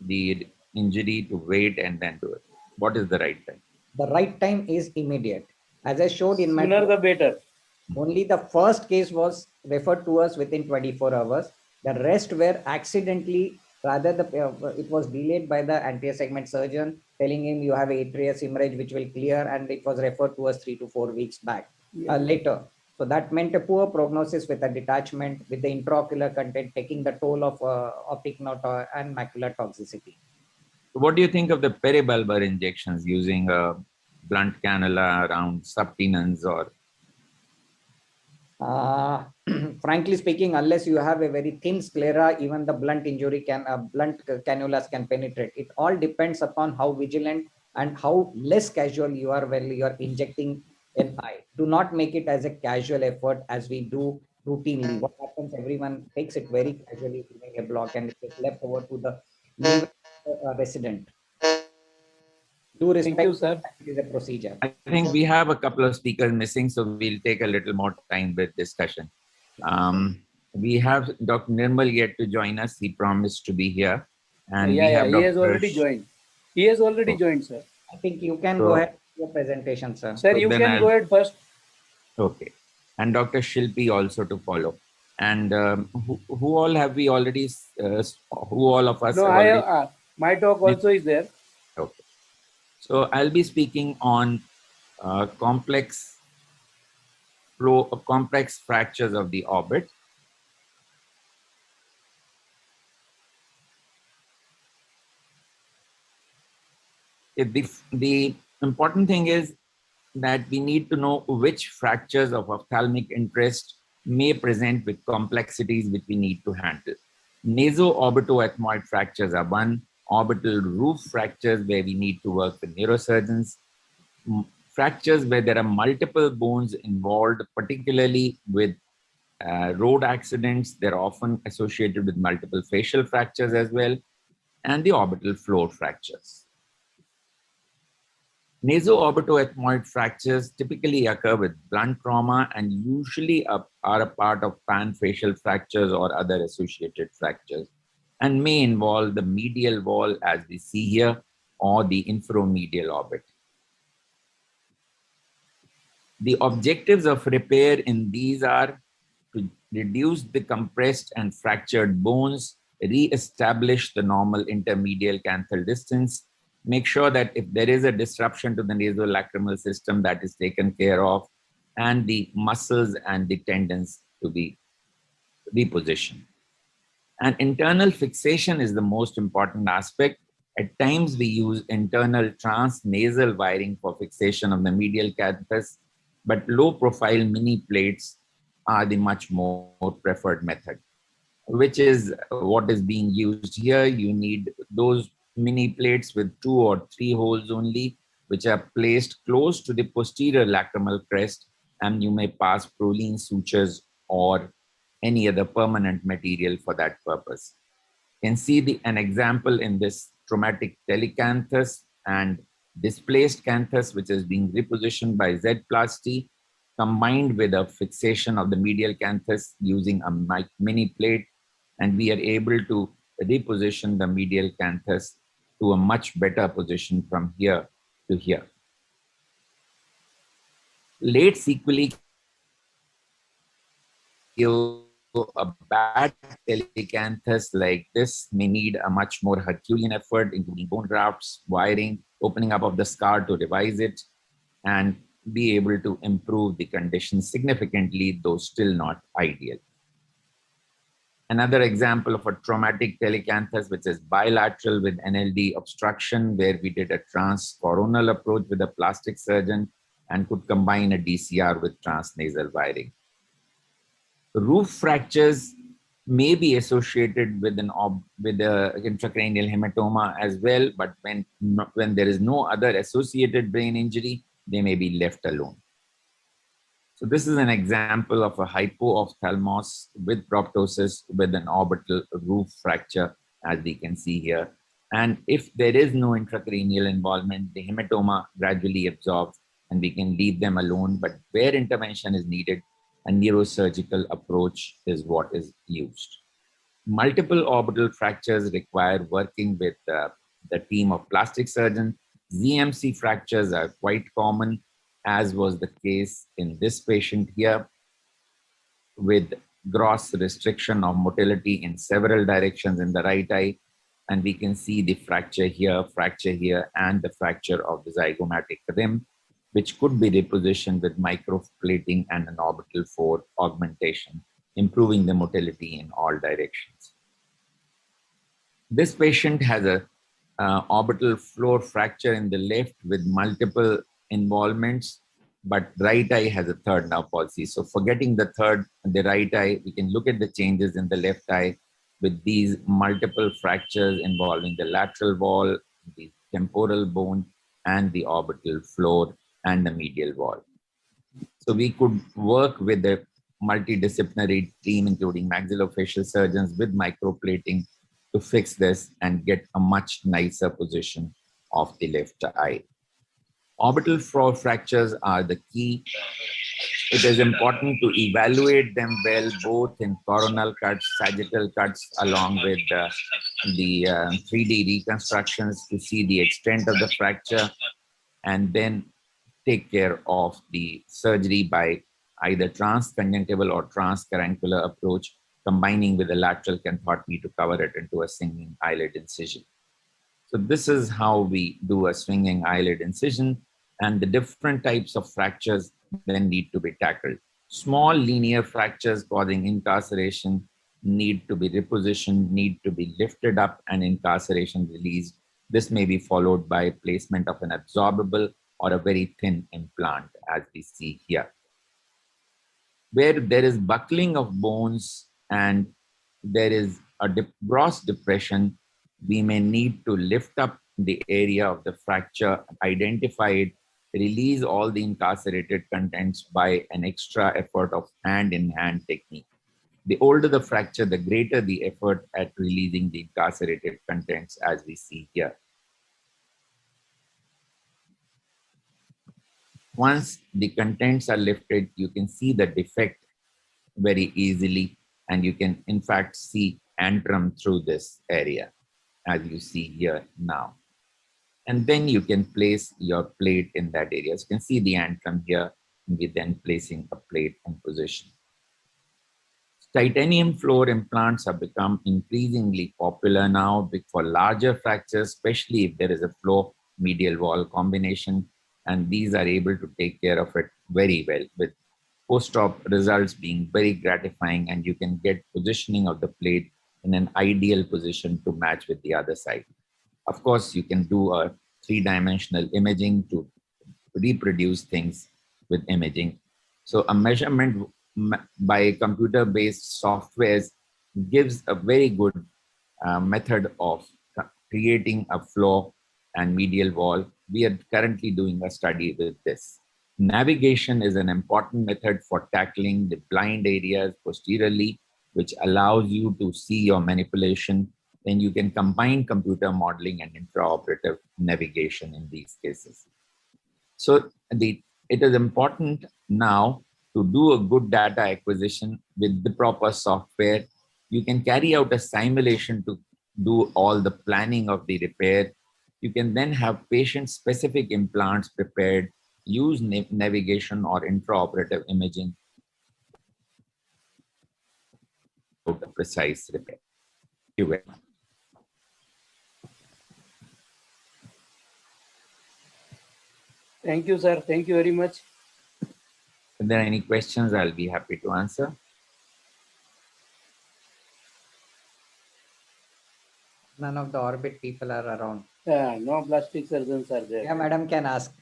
the injury to wait and then do it? What is the right time? The right time is immediate. As I showed in my Sooner the better. only the first case was referred to us within 24 hours. The rest were accidentally, rather it was delayed by the anterior segment surgeon, telling him you have vitreous hemorrhage which will clear, and it was referred to us 3 to 4 weeks back later. So that meant a poor prognosis with a detachment, with the intraocular content taking the toll of optic nerve and macular toxicity. What do you think of the peribulbar injections using a blunt cannula around subtenons or? Frankly speaking, unless you have a very thin sclera, even the blunt cannulas can penetrate. It all depends upon how vigilant and how less casual you are when you are injecting an eye. Do not make it as a casual effort as we do routinely. What happens, everyone takes it very casually, giving a block, and it is left over to the resident. Do respect. Thank you, sir. It is a procedure. I think we have a couple of speakers missing, so we'll take a little more time with discussion. We have Dr. Nirmal yet to join us. He promised to be here. And we have he has Dr. already joined. He has already joined, sir. I think you can go ahead with your presentation, sir. Sir, you then can go ahead first. Okay. And Dr. Shilpi also to follow. And who all have we already, who all of us? No, have I already... have, my talk also is there. Okay. So I'll be speaking on complex fractures of the orbit. The important thing is that we need to know which fractures of ophthalmic interest may present with complexities which we need to handle. Naso-orbito-ethmoid fractures are one. Orbital roof fractures where we need to work with neurosurgeons. Fractures where there are multiple bones involved, particularly with road accidents. They're often associated with multiple facial fractures as well, and the orbital floor fractures. Naso-orbito-ethmoid fractures typically occur with blunt trauma and usually are a part of panfacial fractures or other associated fractures, and may involve the medial wall as we see here or the inferomedial orbit. The objectives of repair in these are to reduce the compressed and fractured bones, re-establish the normal intermedial canthal distance, make sure that if there is a disruption to the nasolacrimal system, that is taken care of, and the muscles and the tendons to be repositioned. And internal fixation is the most important aspect. At times we use internal transnasal wiring for fixation of the medial canthus, but low profile mini plates are the much more preferred method, which is what is being used here. You need those mini plates with 2 or 3 holes only, which are placed close to the posterior lacrimal crest, and you may pass Prolene sutures or any other permanent material for that purpose. You can see an example in this traumatic telecanthus and displaced canthus, which is being repositioned by Z-plasty, combined with a fixation of the medial canthus using a mini plate, and we are able to reposition the medial canthus to a much better position from here to here. Late sequelae, a bad telecanthus like this may need a much more Herculean effort, including bone grafts, wiring, opening up of the scar to revise it, and be able to improve the condition significantly, though still not ideal. Another example of a traumatic telecanthus, which is bilateral with NLD obstruction, where we did a transcoronal approach with a plastic surgeon and could combine a DCR with transnasal wiring. Roof fractures may be associated with an intracranial hematoma as well, but when there is no other associated brain injury, they may be left alone. So this is an example of a hypoophthalmos with proptosis with an orbital roof fracture, as we can see here. And if there is no intracranial involvement, the hematoma gradually absorbs and we can leave them alone. But where intervention is needed, a neurosurgical approach is what is used. Multiple orbital fractures require working with the team of plastic surgeons. ZMC fractures are quite common, as was the case in this patient here, with gross restriction of motility in several directions in the right eye. And we can see the fracture here, and the fracture of the zygomatic rim, which could be repositioned with microplating and an orbital 4 augmentation, improving the motility in all directions. This patient has a orbital floor fracture in the left with multiple involvements, but right eye has a third nerve palsy. So forgetting the right eye, we can look at the changes in the left eye with these multiple fractures involving the lateral wall, the temporal bone, and the orbital floor and the medial wall. So we could work with a multidisciplinary team, including maxillofacial surgeons with microplating, to fix this and get a much nicer position of the left eye. Orbital floor fractures are the key. It is important to evaluate them well, both in coronal cuts, sagittal cuts, along with the 3D reconstructions to see the extent of the fracture, and then take care of the surgery by either transconjunctival or transcaruncular approach, combining with a lateral canthotomy to cover it into a swinging eyelid incision. So this is how we do a swinging eyelid incision, and the different types of fractures then need to be tackled. Small linear fractures causing incarceration need to be repositioned, need to be lifted up and incarceration released. This may be followed by placement of an absorbable or a very thin implant, as we see here. Where there is buckling of bones and there is a gross depression, we may need to lift up the area of the fracture, identify it, release all the incarcerated contents by an extra effort of hand-in-hand technique. The older the fracture, the greater the effort at releasing the incarcerated contents, as we see here. Once the contents are lifted, you can see the defect very easily, and you can in fact see antrum through this area, as you see here now. And then you can place your plate in that area. So you can see the antrum here, and we're then placing a plate in position. Titanium floor implants have become increasingly popular now for larger fractures, especially if there is a floor medial wall combination, and these are able to take care of it very well, with post-op results being very gratifying, and you can get positioning of the plate in an ideal position to match with the other side. Of course, you can do a 3-dimensional imaging to reproduce things with imaging. So a measurement by computer-based softwares gives a very good method of creating a floor and medial wall. We are currently doing a study with this. Navigation is an important method for tackling the blind areas posteriorly, which allows you to see your manipulation. Then you can combine computer modeling and intraoperative navigation in these cases. So it is important now to do a good data acquisition with the proper software. You can carry out a simulation to do all the planning of the repair You can then have patient-specific implants prepared, use navigation or intraoperative imaging for a precise repair. Thank you very much. Thank you, sir. Thank you very much. If there are any questions, I'll be happy to answer. None of the orbit people are around. No plastic surgeons are there. Yeah, madam can ask.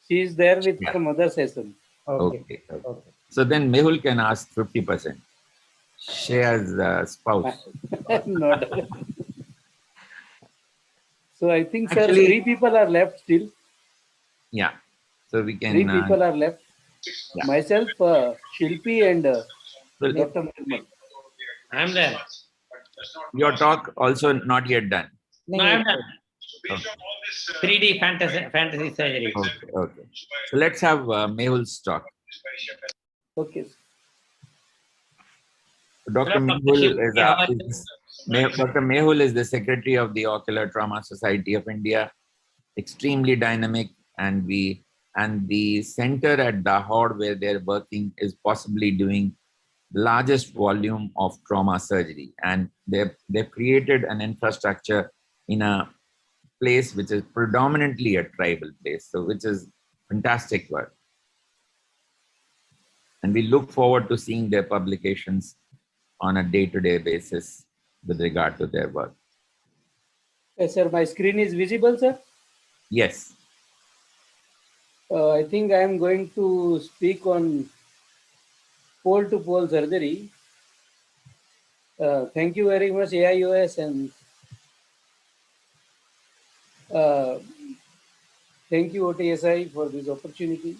She is there with Yeah. some other session. Okay. Okay. Okay. So then Mehul can ask 50%. Shreya's spouse. Not. So I think, sir, Actually- 3 people are left still. Yeah. So we 3 can. people are left. Yeah. Myself, Shilpi, and Well, Dr. Nirmal. I'm there. your talk also not yet done. No, I'm done. Okay. 3D fantasy surgery. Okay. So let's have Mehul's talk. Okay. Dr. Hello, Mehul Dr. is, Dr. Mehul is the secretary of the Ocular Trauma Society of India. Extremely dynamic, and the center at Dahod where they're working is possibly doing the largest volume of trauma surgery, and they've created an infrastructure in a place which is predominantly a tribal place, so which is fantastic work. And we look forward to seeing their publications on a day-to-day basis with regard to their work. Yes, sir, my screen is visible, sir. Yes. I think I am going to speak on pole-to-pole surgery. Thank you very much, AIOS, and thank you, OTSI, for this opportunity.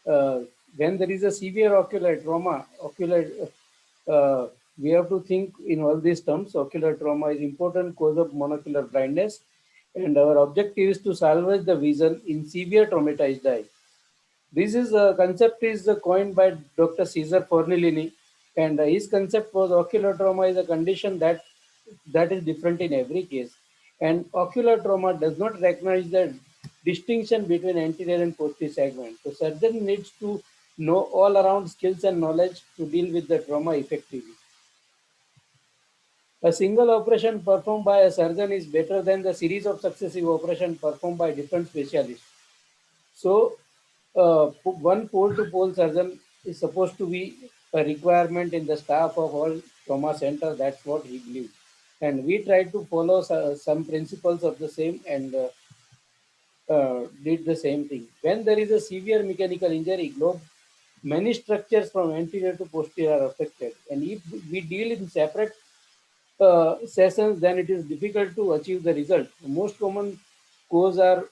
When there is a severe ocular trauma, we have to think in all these terms. Ocular trauma is important cause of monocular blindness, and our objective is to salvage the vision in severe traumatized eye. This is a concept is coined by Dr. Cesar Fornellini, and his concept was ocular trauma is a condition that is different in every case, and ocular trauma does not recognize the distinction between anterior and posterior segment. So surgeon needs to know all around skills and knowledge to deal with the trauma effectively. A single operation performed by a surgeon is better than the series of successive operations performed by different specialists. So one pole-to-pole surgeon is supposed to be a requirement in the staff of all trauma centers. That's what he believes. And we try to follow some principles of the same and did the same thing. When there is a severe mechanical injury, many structures from anterior to posterior are affected. And if we deal in separate sessions, then it is difficult to achieve the result. The most common cause are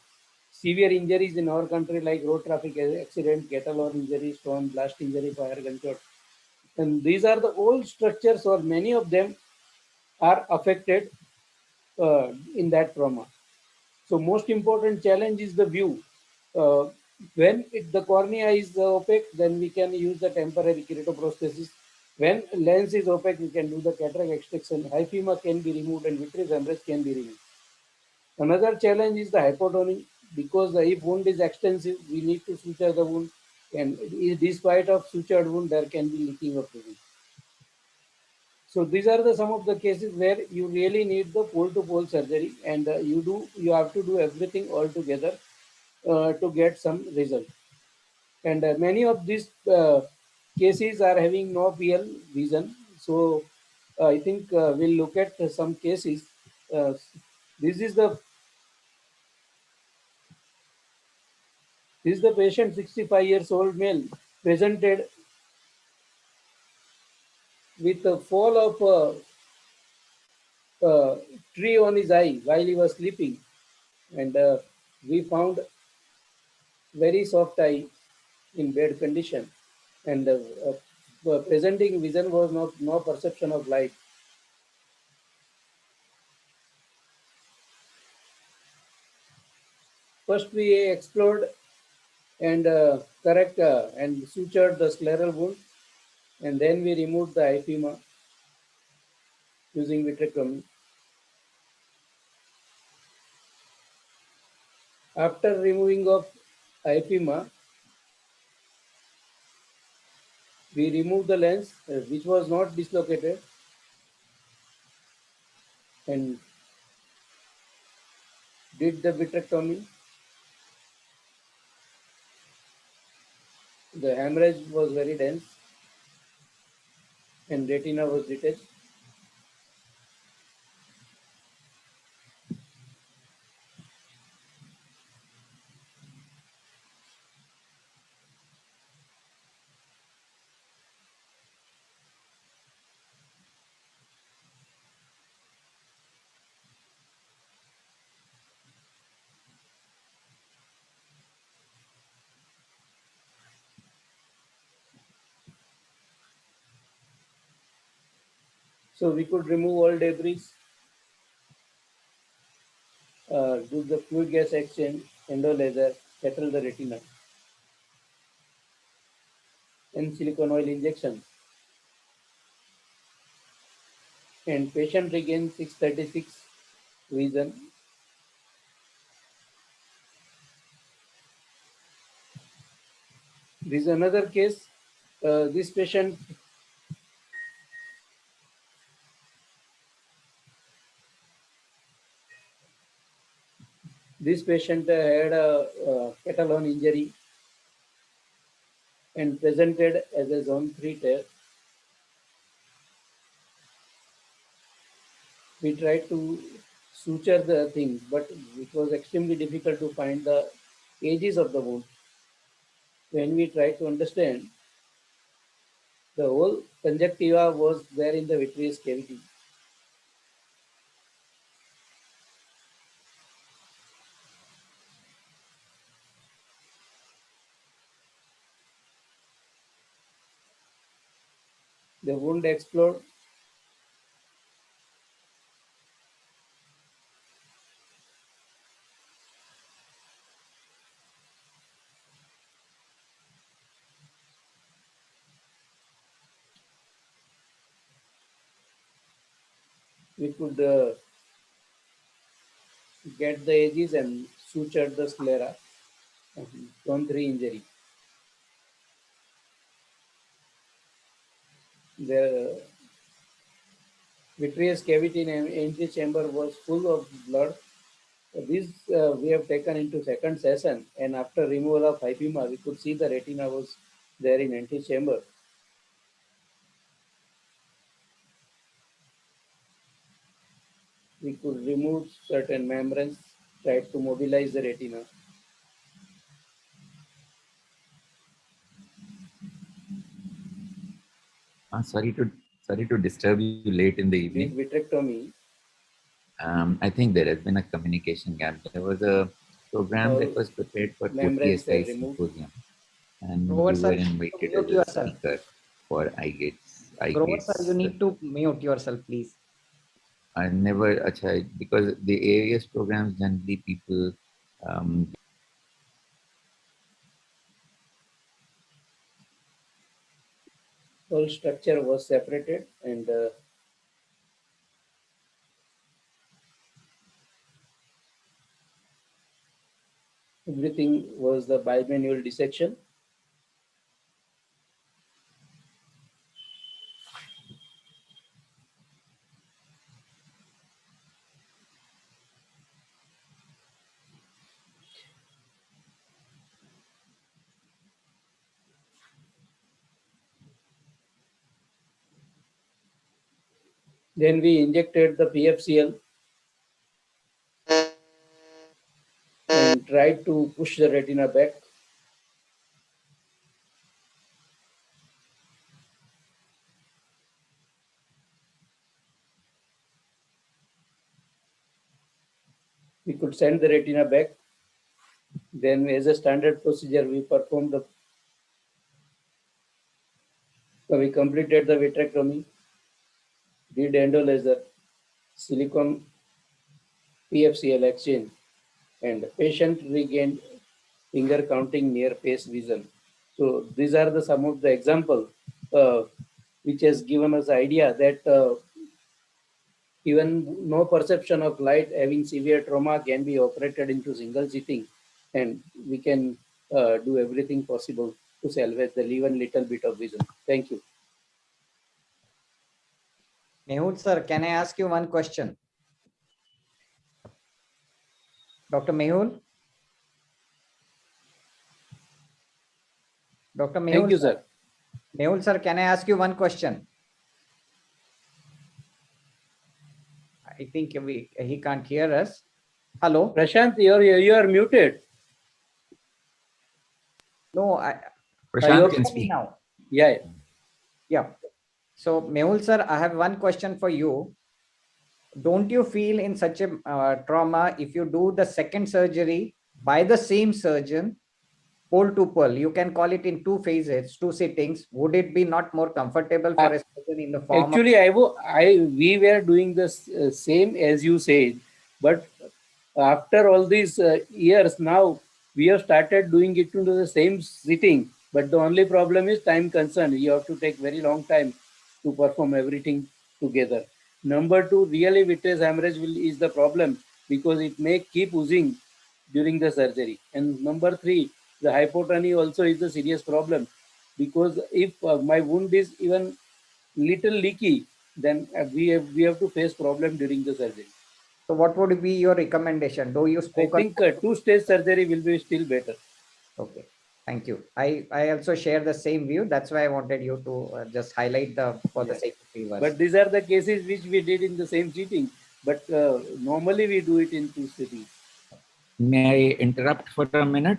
severe injuries in our country like road traffic accident, cattle or injury, stone, blast injury, fire, gunshot. And these are the old structures, or many of them are affected in that trauma. So most important challenge is the view. When the cornea is opaque, then we can use the temporary keratoprosthesis. When lens is opaque, we can do the cataract extraction. Hyphema can be removed and vitreous hemorrhage can be removed. Another challenge is the hypotony, because if wound is extensive, we need to suture the wound, and despite of sutured wound, there can be leaking of the wound. So these are some of the cases where you really need the pole-to-pole surgery, and you have to do everything all together to get some result. And many of these cases are having no PL vision. So I think we'll look at some cases. This is the patient, 65 years old male, presented with a fall of a tree on his eye while he was sleeping, and we found very soft eye in bad condition, and presenting vision was no perception of light. First we explored and correct and sutured the scleral wound, and then we removed the hyphema using vitrectomy. After removing of hyphema, we remove the lens which was not dislocated and did the vitrectomy. The hemorrhage was very dense and retina was detached. So we could remove all debris, do the fluid gas exchange, endo laser, settle the retina, and silicone oil injection. And patient regained 636 vision. This is another case. This patient had a Catalan injury and presented as a zone 3 tear. We tried to suture the thing, but it was extremely difficult to find the edges of the wound. When we tried to understand, the whole conjunctiva was there in the vitreous cavity. The wound explored. We could get the edges and suture the sclera. Zone 3 injury. The vitreous cavity in antechamber was full of blood. This we have taken into second session, and after removal of hyphema, we could see the retina was there in antechamber. We could remove certain membranes, tried to mobilize the retina. Sorry to disturb you late in the Did evening. vitrectomy. I think there has been a communication gap. There was a program that was prepared for Membranes were OTSI removed. symposium, and Grover you sir, were you need to invited mute as a yourself. speaker for iGates. Grover sir, you need to mute yourself, please. I never, acha, because the AAS programs generally people Whole structure was separated and everything was the bimanual dissection. Then we injected the PFCL and tried to push the retina back. We could send the retina back. Then as a standard procedure, we completed the vitrectomy, did endo laser, silicone PFCL exchange, and patient regained finger counting near face vision. So these are some of the example which has given us idea that even no perception of light having severe trauma can be operated into single sitting and we can do everything possible to salvage the even little bit of vision. Thank you. Mehul sir, can I ask you one question? Dr. Mehul? Dr. Mehul, Thank you, sir. Mehul sir, can I ask you one question? I think he can't hear us. Hello? Prashant, you are muted. No, Prashant can hear me speak. now. Yeah. Yeah. So Mehul sir, I have one question for you. Don't you feel in such a trauma, if you do the second surgery by the same surgeon, pole to pole, you can call it in 2 phases, 2 sittings, would it be not more comfortable for a surgeon in the form Actually, we were doing the same as you said, but after all these years, now we have started doing it into the same sitting. But the only problem is time concern. You have to take very long time to perform everything together. Number two, really vitreous hemorrhage is the problem because it may keep oozing during the surgery. And number three, the hypotony also is a serious problem because if my wound is even little leaky, then we have to face problem during the surgery. So what would be your recommendation? Do you I spoke think 2-stage surgery will be still better. Okay, thank you. I also share the same view. That's why I wanted you to just highlight for the sake of viewers. But these are the cases which we did in the same sitting. But normally we do it in 2 sittings. May I interrupt for a minute?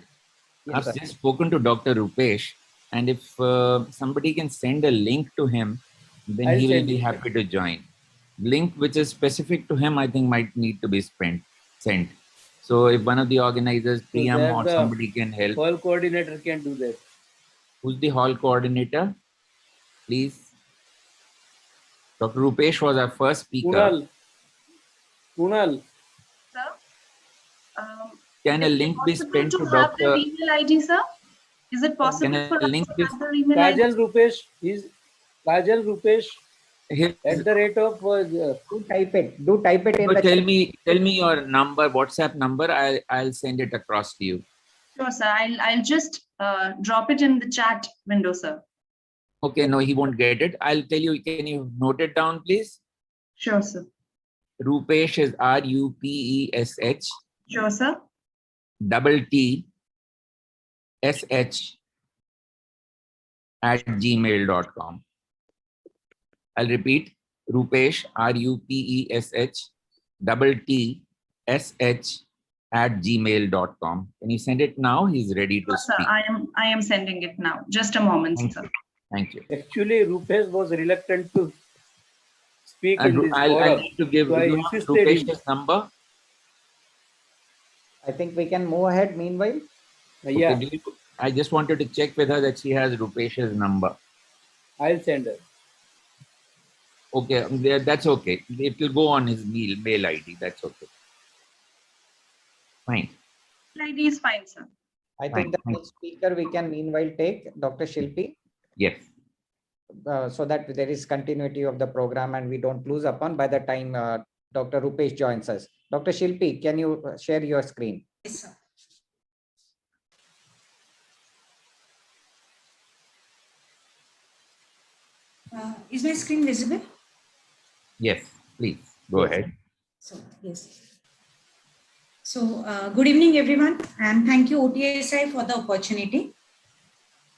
Yes, I've sir. just spoken to Dr. Rupesh, and if somebody can send a link to him, then I'll he will send be it. happy to join. Link which is specific to him, I think might need to be sent. So if one of the organizers, Priyam there or the somebody can help. Hall coordinator can do that. Who's the hall coordinator? Please. Dr. Rupesh was our first speaker. Kunal. Sir, Can a is it link be possible sent to to have Dr. the email ID, sir? Is it possible Can for a us link to be have the email ID? Kajal Rupesh is Kajal Rupesh his, at the rate of Do type it. Do type it in so the tell chat. me your number, WhatsApp number. I'll send it across to you. Sure, sir. I'll just drop it in the chat window, sir. Okay, no, he won't get it. I'll tell you, can you note it down, please? Sure, sir. Rupesh is RUPESH Sure, sir. TTSH @gmail.com. I'll repeat, Rupesh RUPESH TTSH @gmail.com. Can you send it now? He's ready to Sure, sir. speak. I am sending it now. Just a moment, Thank sir. you. Thank you. actually Rupesh was reluctant to speak in this I forum. need to give So I you insisted him. Rupesh's number. I think we can move ahead meanwhile. Yeah, Okay, I just wanted to check with her that she has Rupesh's number. I'll send her. Okay, that's okay. It will go on his mail ID. That's okay. Fine. ID is fine, sir. I think the next speaker we can meanwhile take Dr. Shilpi, Yes. so that there is continuity of the program and we don't lose upon by the time Dr. Rupesh joins us. Dr. Shilpi, can you share your screen? Yes, sir. Is my screen visible? Yes, please go ahead. So, yes. So, good evening, everyone, and thank you, OTSI, for the opportunity.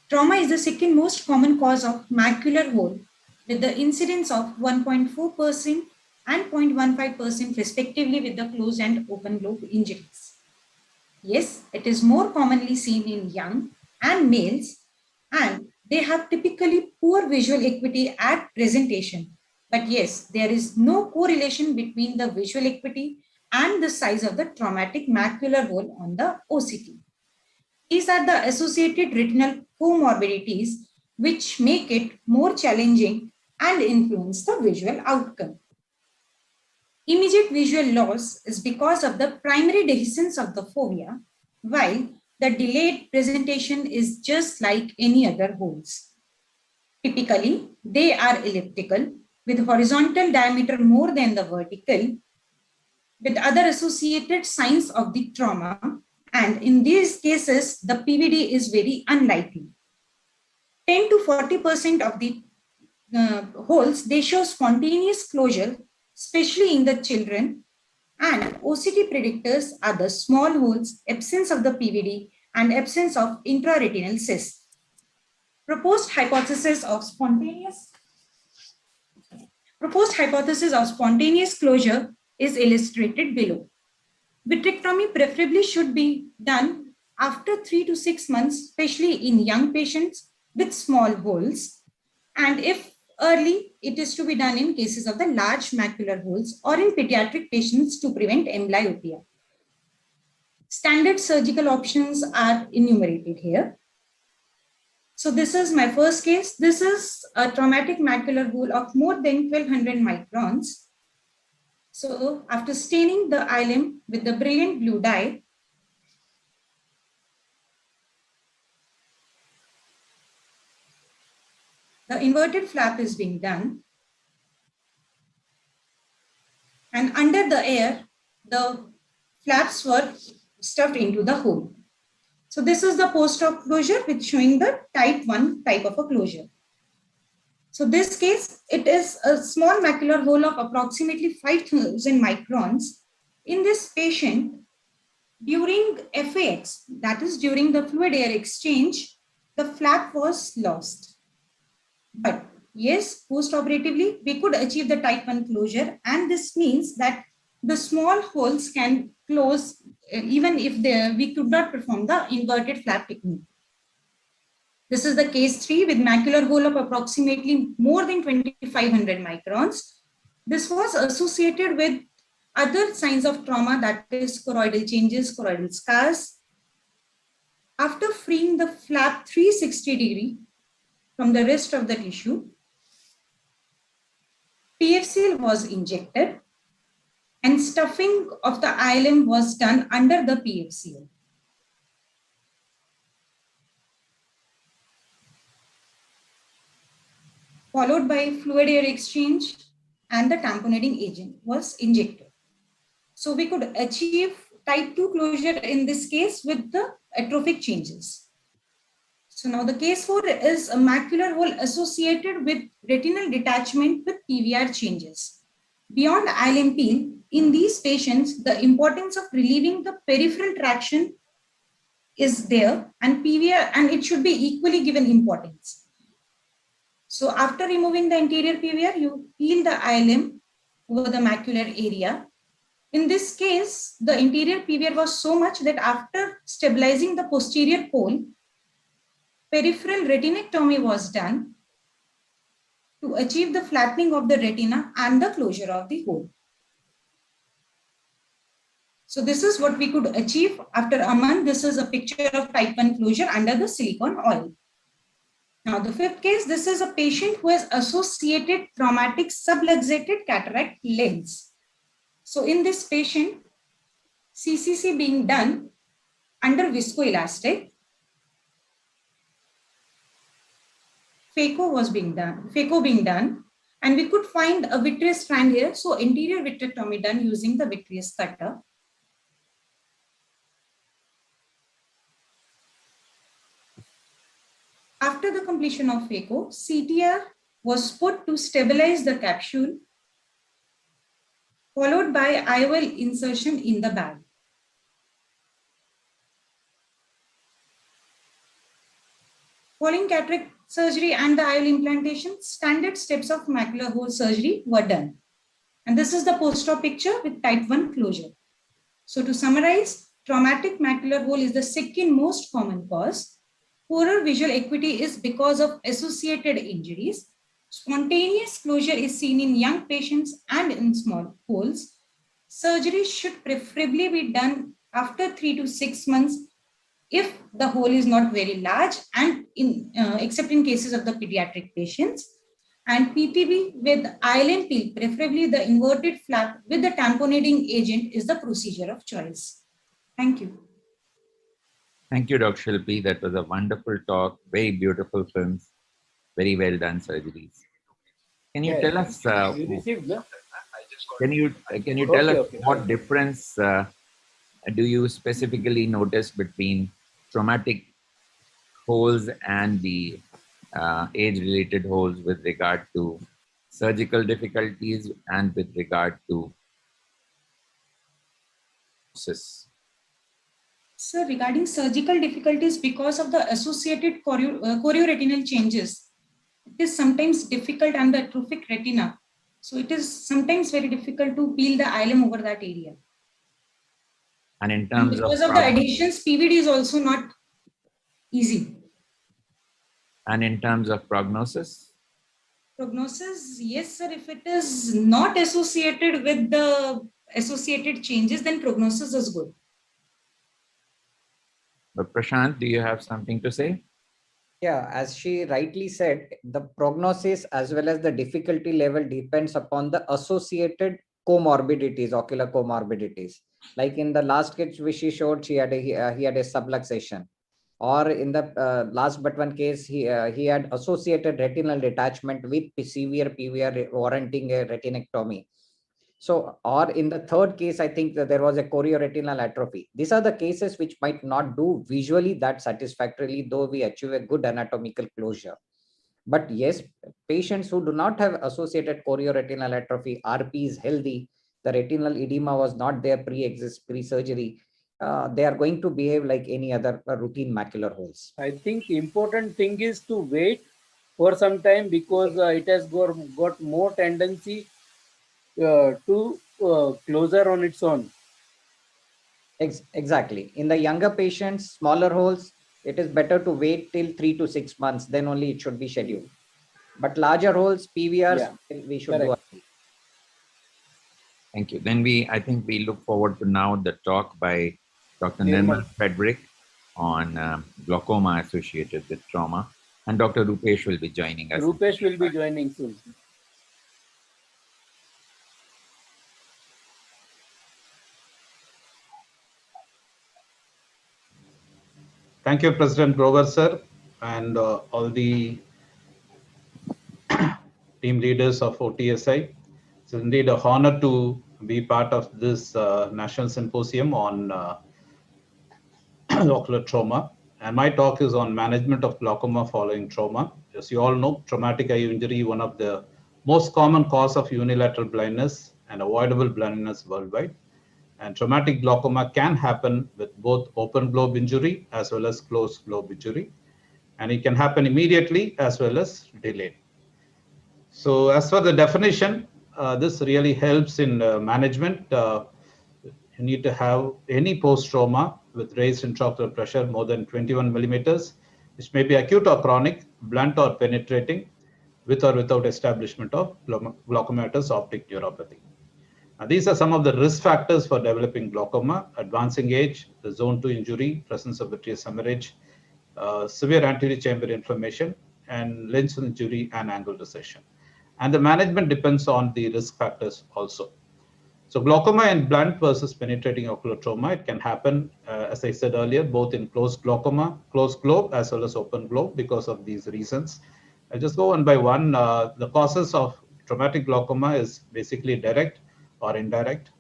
Trauma is the second most common cause of macular hole, with the incidence of 1.4% and 0.15% respectively with the closed and open globe injuries. Yes, it is more commonly seen in young and males, and they have typically poor visual acuity at presentation. But yes, there is no correlation between the visual acuity and the size of the traumatic macular hole on the OCT. These are the associated retinal comorbidities which make it more challenging and influence the visual outcome. Immediate visual loss is because of the primary dehiscence of the fovea, while the delayed presentation is just like any other holes. Typically, they are elliptical with horizontal diameter more than the vertical, with other associated signs of the trauma And in these cases, the PVD is very unlikely. 10 to 40% of the holes, they show spontaneous closure, especially in the children. And OCT predictors are the small holes, absence of the PVD, and absence of intraretinal cysts. Proposed hypothesis of spontaneous closure is illustrated below. Vitrectomy preferably should be done after 3 to 6 months, especially in young patients with small holes. And if early, it is to be done in cases of the large macular holes or in pediatric patients to prevent amblyopia. Standard surgical options are enumerated here. So this is my first case. This is a traumatic macular hole of more than 1200 microns. So after staining the eye limb with the brilliant blue dye, the inverted flap is being done. And under the air, the flaps were stuffed into the hole. So this is the post-op closure, which showing the type 1 type of a closure. So this case, it is a small macular hole of approximately 5000 microns. In this patient, during FAX, that is during the fluid air exchange, the flap was lost. But yes, post-operatively, we could achieve the type 1 closure, and this means that the small holes can close even if we could not perform the inverted flap technique. This is the case 3 with macular hole of approximately more than 2500 microns. This was associated with other signs of trauma, that is choroidal changes, choroidal scars. After freeing the flap 360 degree from the rest of the tissue, PFCL was injected and stuffing of the eye limb was done under the PFCL. Followed by fluid air exchange and the tamponating agent was injected. So we could achieve type 2 closure in this case with the atrophic changes. So now the case 4 is a macular hole associated with retinal detachment with PVR changes. Beyond eye limb peel, in these patients, the importance of relieving the peripheral traction is there, and PVR, and it should be equally given importance. So after removing the anterior PVR, you peel the eye limb over the macular area. In this case, the interior PVR was so much that after stabilizing the posterior pole, peripheral retinectomy was done to achieve the flattening of the retina and the closure of the hole. So this is what we could achieve after a month. This is a picture of type 1 closure under the silicone oil. Now the fifth case, this is a patient who has associated traumatic subluxated cataract lens. So in this patient, CCC being done under viscoelastic, phaco being done, and we could find a vitreous strand here. So anterior vitrectomy done using the vitreous cutter. After the completion of phaco, CTR was put to stabilize the capsule, followed by IOL insertion in the bag. Following cataract surgery and the IOL implantation, standard steps of macular hole surgery were done. And this is the post-op picture with type 1 closure. So to summarize, traumatic macular hole is the second most common cause. Poorer visual acuity is because of associated injuries. Spontaneous closure is seen in young patients and in small holes. Surgery should preferably be done after 3 to 6 months if the hole is not very large, and except in cases of the pediatric patients. And PPB with eye limb peel, preferably the inverted flap with the tamponating agent, is the procedure of choice. Thank you. Thank you, Dr. Shilpi. That was a wonderful talk. Very beautiful films. Very well done surgeries. Can you tell us? You received, no? Can you tell us what difference do you specifically notice between traumatic holes and the age-related holes with regard to surgical difficulties and with regard to So regarding surgical difficulties because of the associated chorioretinal changes, it is sometimes difficult on the atrophic retina. So it is sometimes very difficult to peel the ileum over that area. and in And terms because of the adhesions, PVD is also not easy. and in terms of prognosis? Prognosis, yes, sir. If it is not associated with the associated changes, then prognosis is good. But Prashant, do you have something to say? Yeah, as she rightly said, the prognosis as well as the difficulty level depends upon the associated comorbidities, ocular comorbidities. Like in the last case which she showed, he had a subluxation. Or in the last but one case, he had associated retinal detachment with severe PVR warranting a retinectomy. So, or in the third case, I think that there was a chorioretinal atrophy. These are the cases which might not do visually that satisfactorily, though we achieve a good anatomical closure. But yes, patients who do not have associated chorioretinal atrophy, RP is healthy, the retinal edema was not there pre-surgery, they are going to behave like any other routine macular holes. I think important thing is to wait for some time because it has got more tendency to closure on its own. Exactly. In the younger patients, smaller holes, it is better to wait till 3 to 6 months, then only it should be scheduled. But larger holes, PVRs, we should do. Thank you. Then I think we look forward to now the talk by Dr. Nirmal Frederick on glaucoma associated with trauma. And Dr. Rupesh will be joining us. Rupesh will be joining soon. Thank you, President Grover, sir, and all the team leaders of OTSI. It's indeed an honor to be part of this national symposium on ocular trauma. And my talk is on management of glaucoma following trauma. As you all know, traumatic eye injury is one of the most common cause of unilateral blindness and avoidable blindness worldwide. And traumatic glaucoma can happen with both open globe injury as well as closed globe injury. And it can happen immediately as well as delayed. So as for the definition, this really helps in management. You need to have any post-trauma with raised intraocular pressure more than 21 millimeters, which may be acute or chronic, blunt or penetrating, with or without establishment of glaucomatous optic neuropathy. Now, these are some of the risk factors for developing glaucoma: advancing age, the zone 2 injury, presence of vitreous hemorrhage, severe anterior chamber inflammation, and lens injury and angle recession. And the management depends on the risk factors also. So glaucoma and blunt versus penetrating ocular trauma, it can happen, as I said earlier, both in closed glaucoma, closed globe, as well as open globe because of these reasons. I'll just go one by one. The causes of traumatic glaucoma is basically direct or indirect.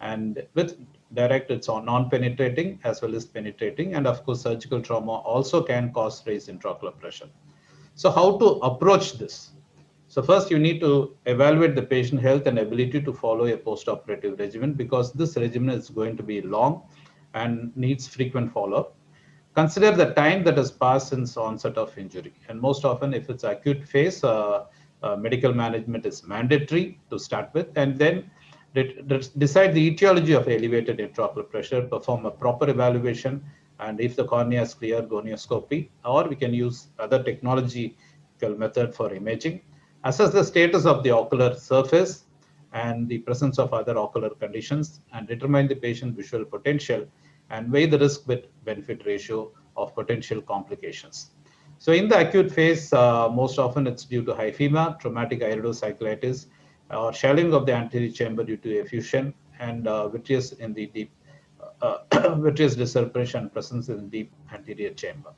And with direct, it's on non-penetrating as well as penetrating. And of course, surgical trauma also can cause raised intraocular pressure. So how to approach this? So first, you need to evaluate the patient health and ability to follow a post-operative regimen, because this regimen is going to be long and needs frequent follow-up. Consider the time that has passed since onset of injury. And most often, if it's acute phase, medical management is mandatory to start with. And then decide the etiology of elevated intraocular pressure, perform a proper evaluation, and if the cornea is clear, gonioscopy, or we can use other technological method for imaging. Assess the status of the ocular surface and the presence of other ocular conditions, and determine the patient visual potential and weigh the risk with benefit ratio of potential complications. So in the acute phase, most often it's due to hyphema, traumatic iridocyclitis, or shallowing of the anterior chamber due to effusion, and vitreous in the deep vitreous dispersion presence in the deep anterior chamber.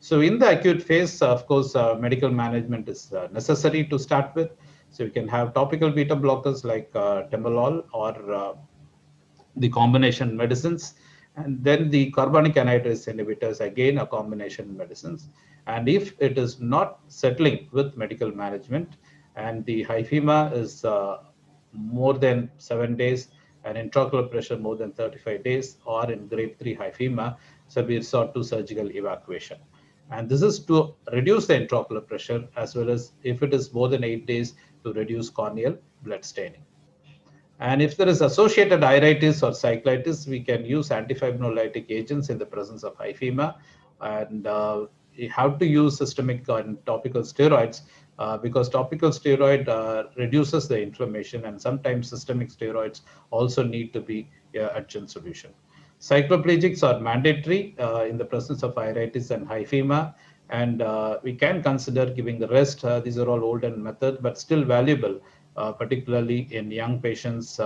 So in the acute phase, of course, medical management is necessary to start with. So you can have topical beta blockers like temolol or the combination medicines. And then the carbonic anhydrase inhibitors, again, a combination medicines. And if it is not settling with medical management and the hyphema is more than 7 days and intraocular pressure more than 35 days, or in grade 3 hyphema, so we resort to surgical evacuation. And this is to reduce the intraocular pressure, as well as if it is more than 8 days, to reduce corneal blood staining. And if there is associated iritis or cyclitis, we can use antifibrinolytic agents in the presence of hyphema. And you have to use systemic and topical steroids because topical steroid reduces the inflammation, and sometimes systemic steroids also need to be adjunct solution. Cycloplegics are mandatory in the presence of iritis and hyphema, and we can consider giving the rest. These are all olden methods, but still valuable, particularly in young patients.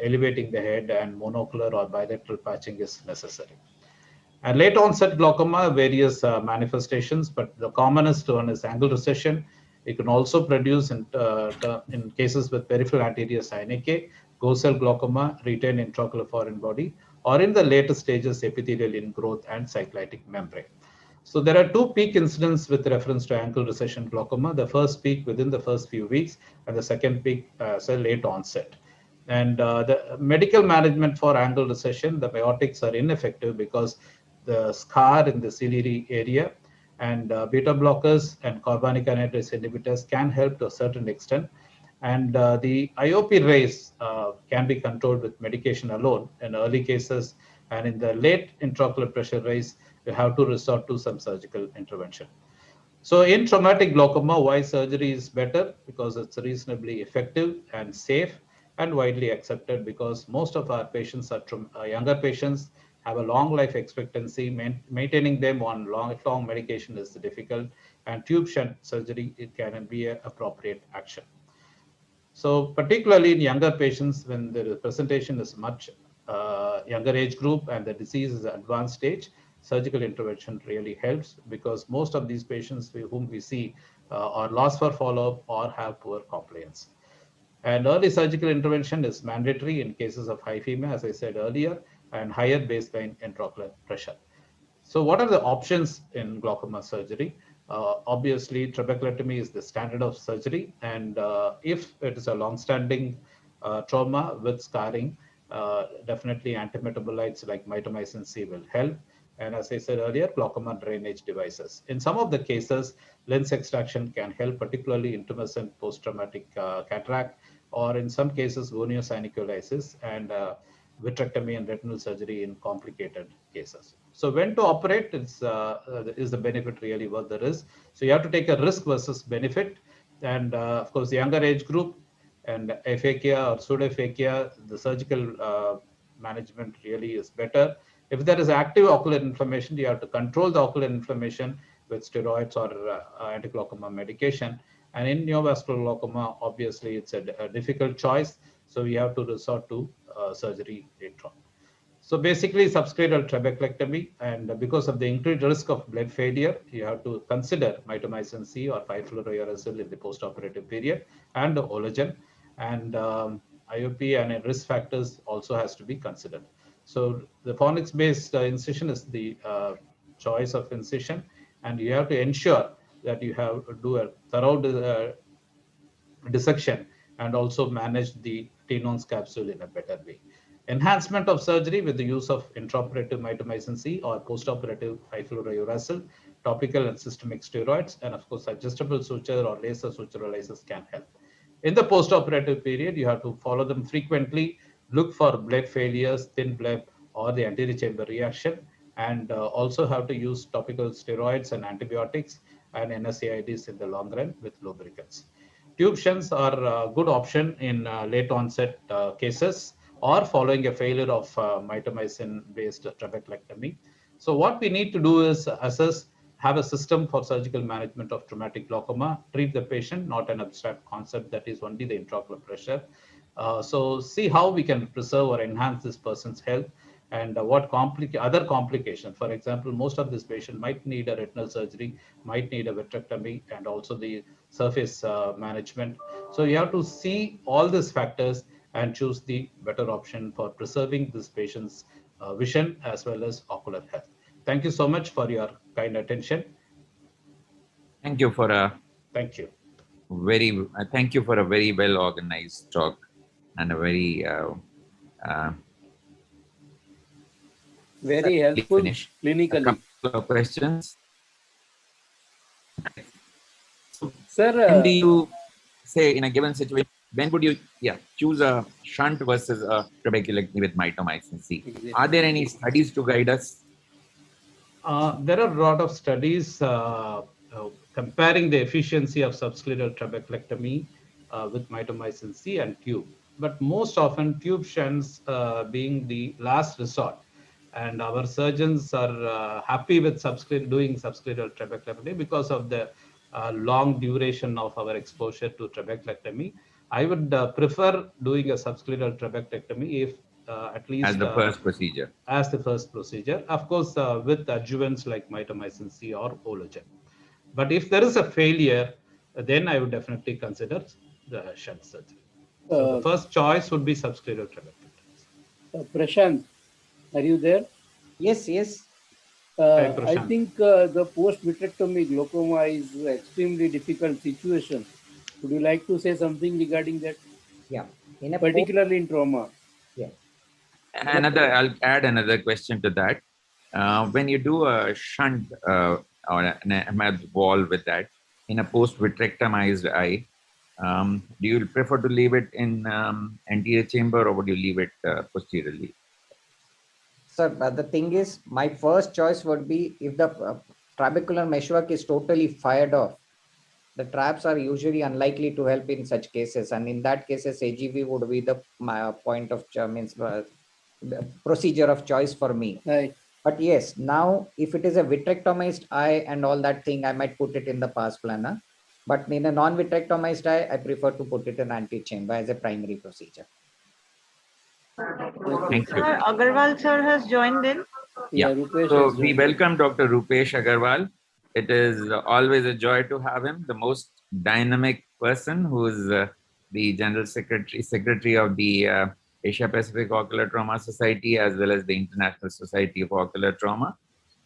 Elevating the head and monocular or bilateral patching is necessary. And late onset glaucoma, various manifestations, but the commonest one is angle recession. It can also produce in cases with peripheral anterior synechiae, Gosel glaucoma, retained intraocular foreign body, or in the later stages, epithelial ingrowth and cyclitic membrane. So there are two peak incidents with reference to ankle recession glaucoma. The first peak within the first few weeks, and the second peak late onset. And the medical management for angle recession, the biotics are ineffective because the scar in the ciliary area, and beta blockers and carbonic anhydrase inhibitors can help to a certain extent. And the IOP raise can be controlled with medication alone in early cases, and in the late intraocular pressure raise, you have to resort to some surgical intervention. So in traumatic glaucoma, why surgery is better? Because it's reasonably effective and safe and widely accepted, because most of our patients are younger patients, have a long life expectancy. Maintaining them on lifelong medication is difficult, and tube shunt surgery, it can be an appropriate action. So particularly in younger patients, when the presentation is much younger age group and the disease is advanced stage, surgical intervention really helps, because most of these patients whom we see are lost for follow-up or have poor compliance. And early surgical intervention is mandatory in cases of hyphema, as I said earlier, and higher baseline intraocular pressure. So what are the options in glaucoma surgery? Obviously, trabeculectomy is the standard of surgery. And if it is a long-standing trauma with scarring, definitely antimetabolites like mitomycin C will help. And as I said earlier, glaucoma drainage devices. In some of the cases, lens extraction can help, particularly intermittent post-traumatic cataract, or in some cases, goniosynecholisis and vitrectomy and retinal surgery in complicated cases. So when to operate is the benefit really worth the risk? So you have to take a risk versus benefit. And of course, the younger age group and aphakia or pseudophakia, the surgical management really is better. If there is active ocular inflammation, you have to control the ocular inflammation with steroids or anti-glaucoma medication. And in neovascular glaucoma, obviously, it's a difficult choice. So we have to resort to surgery later on. So basically, subscleral trabeculectomy, and because of the increased risk of blood failure, you have to consider mitomycin C or 5-fluorouracil in the postoperative period, and Ologen. And IOP and risk factors also has to be considered. So the fornix-based incision is the choice of incision, and you have to ensure that you have to do a thorough dissection and also manage the Tenon's capsule in a better way. Enhancement of surgery with the use of intraoperative mitomycin C or postoperative 5-fluorouracil, topical and systemic steroids, and of course adjustable suture or laser suturolysis can help. In the postoperative period, you have to follow them frequently, look for blood failures, thin bleb, or the anterior chamber reaction, and also have to use topical steroids and antibiotics and NSAIDs in the long run with lubricants. Tube shunts are a good option in late onset cases or following a failure of mitomycin-based trabeculectomy. So what we need to do is assess, have a system for surgical management of traumatic glaucoma, treat the patient, not an abstract concept that is only the intraocular pressure. So see how we can preserve or enhance this person's health, and what other complications. For example, most of this patient might need a retinal surgery, might need a vitrectomy, and also the surface management. So you have to see all these factors and choose the better option for preserving this patient's vision as well as ocular health. Thank you so much for your kind attention. Thank you for a Thank you. thank you for a very well organized talk and a very Very helpful finish. A clinically. couple of questions. Sir, When do you say in a given situation, when would you choose a shunt versus a trabeculectomy with mitomycin C? Exactly. Are there any studies to guide us? There are a lot of studies comparing the efficiency of subscleral trabeculectomy with mitomycin C and tube. But most often tube shunts being the last resort. And our surgeons are happy with doing subscleral trabeculectomy because of the long duration of our exposure to trabeculectomy. I would prefer doing a subscleral trabeculectomy if at least As the first procedure. As the first procedure, of course, with adjuvants like mitomycin C or Ologen. But if there is a failure, then I would definitely consider the shunt surgery. So the first choice would be subscleral trabeculectomy. Prashant, are you there? Yes, yes. I think the post-vitrectomy glaucoma is an extremely difficult situation. Would you like to say something regarding that? Yeah. Particularly in trauma. Yeah. I'll add another question to that. When you do a shunt or an MF wall with that in a post-vitrectomized eye, do you prefer to leave it in anterior chamber or would you leave it posteriorly? Sir, the thing is, my first choice would be if the trabecular meshwork is totally fired off. The traps are usually unlikely to help in such cases, and in that cases, AGV would be the point of procedure of choice for me. Right. But yes, now if it is a vitrectomized eye and all that thing, I might put it in the pars plana. But in a non-vitrectomized eye, I prefer to put it in antechamber as a primary procedure. Thank you. Sir, Agarwal sir has joined in. Yeah. So we welcome Dr. Rupesh Agarwal. It is always a joy to have him, the most dynamic person who is the General Secretary of the Asia Pacific Ocular Trauma Society as well as the International Society of Ocular Trauma.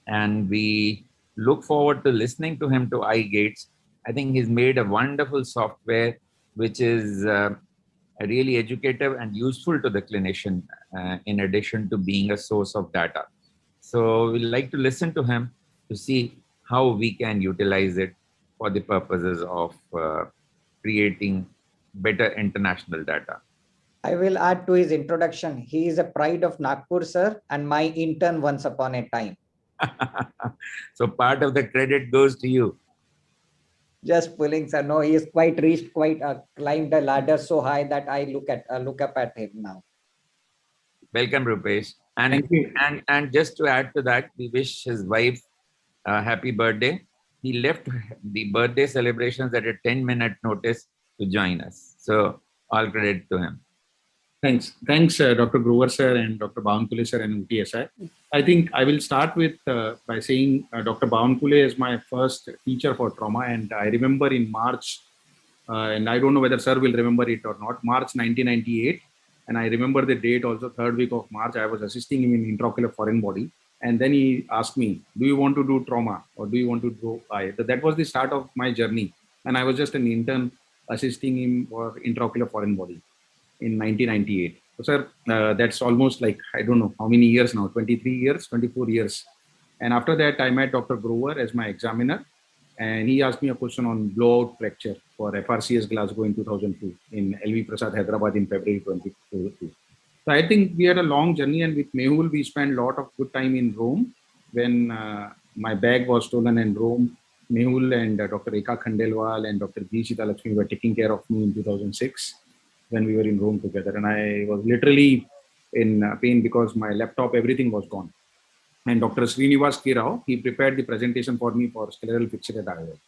And we look forward to listening to him to Eye Gates. I think he's made a wonderful software which is really educative and useful to the clinician in addition to being a source of data. So we'd like to listen to him to see how we can utilize it for the purposes of creating better international data. I will add to his introduction. He is a pride of Nagpur, sir, and my intern once upon a time. So part of the credit goes to you. Just pulling, sir. No, he is quite reached, climbed the ladder so high that I look up at him now. Welcome, Rupesh. And just to add to that, we wish his wife a happy birthday. He left the birthday celebrations at a 10-minute notice to join us. So all credit to him. Thanks, Dr. Grover sir and Dr. Bhawankule sir and UTSI. I think I will start with by saying Dr. Bhawankule is my first teacher for trauma, and I remember in March, and I don't know whether sir will remember it or not, March 1998, and I remember the date also, 3rd week of March. I was assisting him in intraocular foreign body, and then he asked me, "Do you want to do trauma or do you want to do eye?" That was the start of my journey, and I was just an intern assisting him for intraocular foreign body in 1998. So, sir, that's almost like, I don't know how many years now, 23 years, 24 years. And after that, I met Dr. Grover as my examiner, and he asked me a question on blowout fracture for FRCS Glasgow in 2002, in LV Prasad, Hyderabad in February 2022. So I think we had a long journey, and with Mehul, we spent a lot of good time in Rome. When my bag was stolen in Rome, Mehul and Dr. Rekha Khandelwal and Dr. G. Sita Lakshmi were taking care of me in 2006. When we were in Rome together, and I was literally in pain because my laptop, everything was gone. And Dr. Srinivas Kirao, he prepared the presentation for me for scleral fixture at IOL.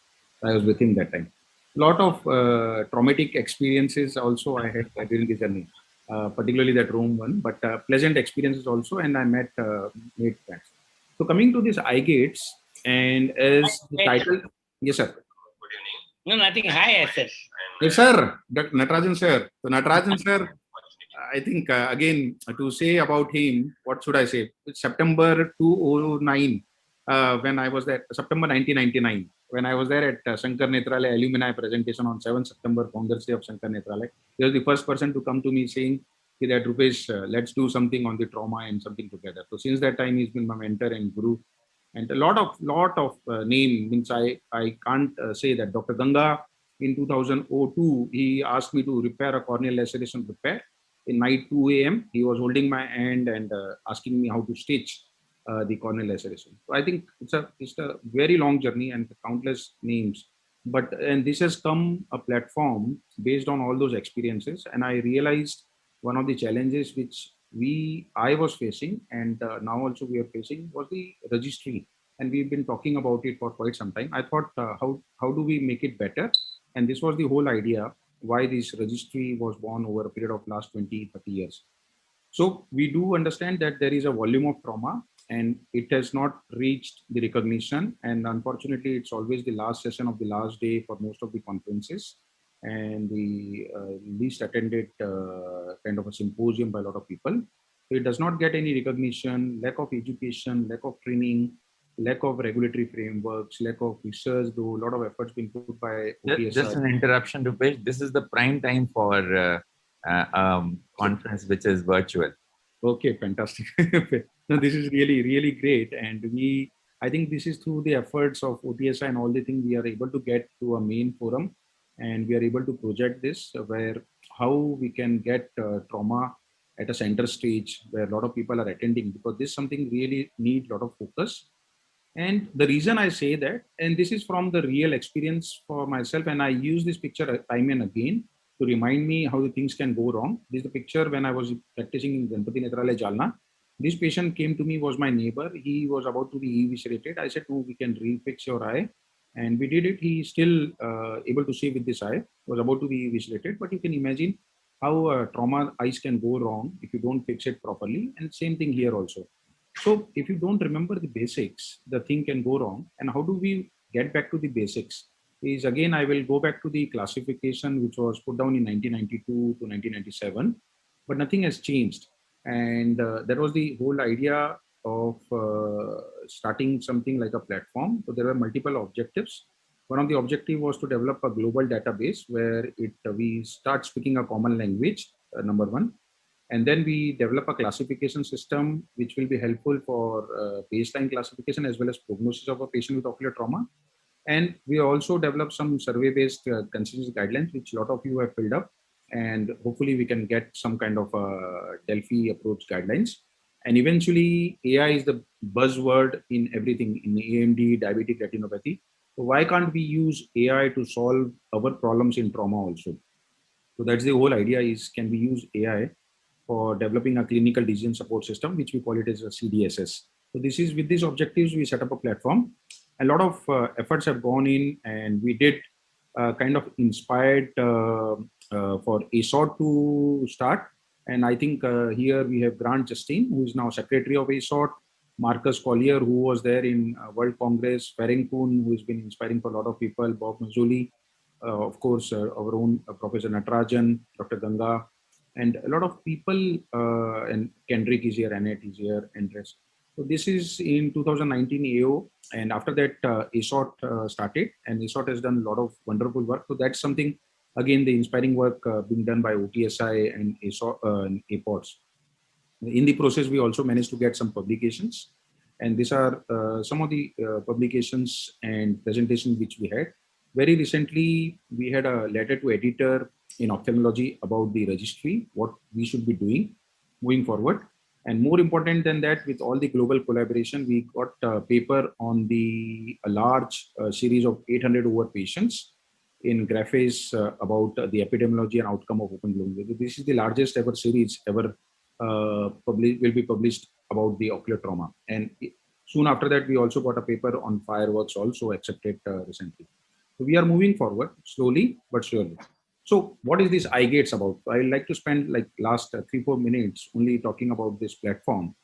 I was with him that time. A lot of traumatic experiences also I had during the journey, particularly that Rome one, but pleasant experiences also, and I met great friends. So coming to this Eye Gates, and as the title, yes sir. No, nothing. Hi, I said. Yes, sir. Natarajan sir. So Natarajan sir, I think again to say about him, what should I say? September 2009, when I was there, September 1999, when I was there at Shankar Nethralaya alumni presentation on 7th September, Founders Day of Shankar Nethralaya. He was the first person to come to me saying that Rupesh, let's do something on the trauma and something together. So since that time, he's been my mentor and guru. And a lot of name means I can't say that. Dr. Ganga in 2002, he asked me to repair a corneal laceration repair. In night 2 a.m., he was holding my hand and asking me how to stitch the corneal laceration. So I think it's a very long journey and countless names. And this has come a platform based on all those experiences. And I realized one of the challenges which I was facing, and now also we are facing, was the registry. And we've been talking about it for quite some time. I thought, how do we make it better? And this was the whole idea why this registry was born over a period of last 20, 30 years. So we do understand that there is a volume of trauma and it has not reached the recognition. And unfortunately, it's always the last session of the last day for most of the conferences and the least attended kind of a symposium by a lot of people. So it does not get any recognition, lack of education, lack of training, lack of regulatory frameworks, lack of research, though a lot of efforts being put by OTSI. Just an interruption, Rupesh. This is the prime time for conference which is virtual. Okay, fantastic. No, this is really, really great. And I think this is through the efforts of OTSI and all the things we are able to get to a main forum, and we are able to project this where how we can get trauma at a center stage where a lot of people are attending, because this is something really need a lot of focus. And the reason I say that, and this is from the real experience for myself, and I use this picture time and again to remind me how the things can go wrong. This is the picture when I was practicing in Ganpati Nethralaya, Jalna. This patient came to me, was my neighbor. He was about to be eviscerated. I said, "No, we can refix your eye." And we did it. He still able to see with this eye, was about to be eviscerated. But you can imagine how trauma eyes can go wrong if you don't fix it properly. And same thing here also. So if you don't remember the basics, the thing can go wrong. And how do we get back to the basics? Is again, I will go back to the classification which was put down in 1992 to 1997, but nothing has changed. And that was the whole idea of starting something like a platform. So there were multiple objectives. One of the objectives was to develop a global database where we start speaking a common language, number one. And then we develop a classification system which will be helpful for baseline classification as well as prognosis of a patient with ocular trauma. And we also developed some survey-based consensus guidelines, which a lot of you have filled up. And hopefully we can get some kind of Delphi approach guidelines. And eventually AI is the buzzword in everything, in AMD, diabetic retinopathy. So why can't we use AI to solve our problems in trauma also? So that's the whole idea is, can we use AI for developing a clinical decision support system, which we call it as a CDSS. So this is with these objectives, we set up a platform. A lot of efforts have gone in, and we did kind of inspired for ASOT to start. And I think here we have Grant Justine, who is now secretary of ASOT, Marcus Collier, who was there in World Congress, Ferenc Kuhn, who has been inspiring for a lot of people, Bob Mazzoli, of course, our own Professor Natarajan, Dr. Ganga, and a lot of people, and Kendrick is here, Annette is here, and rest. So this is in 2019 AO, and after that ASOT started, and ASOT has done a lot of wonderful work. So that's something, again, the inspiring work being done by OTSI and ASOT and APOTS. In the process, we also managed to get some publications, and these are some of the publications and presentations which we had. Very recently, we had a letter to editor in ophthalmology about the registry, what we should be doing moving forward. And more important than that, with all the global collaboration, we got a paper on a large series of 800 over patients in Graphes about the epidemiology and outcome of open global. This is the largest ever series ever will be published about the ocular trauma. And soon after that, we also got a paper on fireworks also accepted recently. So we are moving forward slowly but surely. So what is this iGates about? I'd like to spend like last 3-4 minutes only talking about this platform.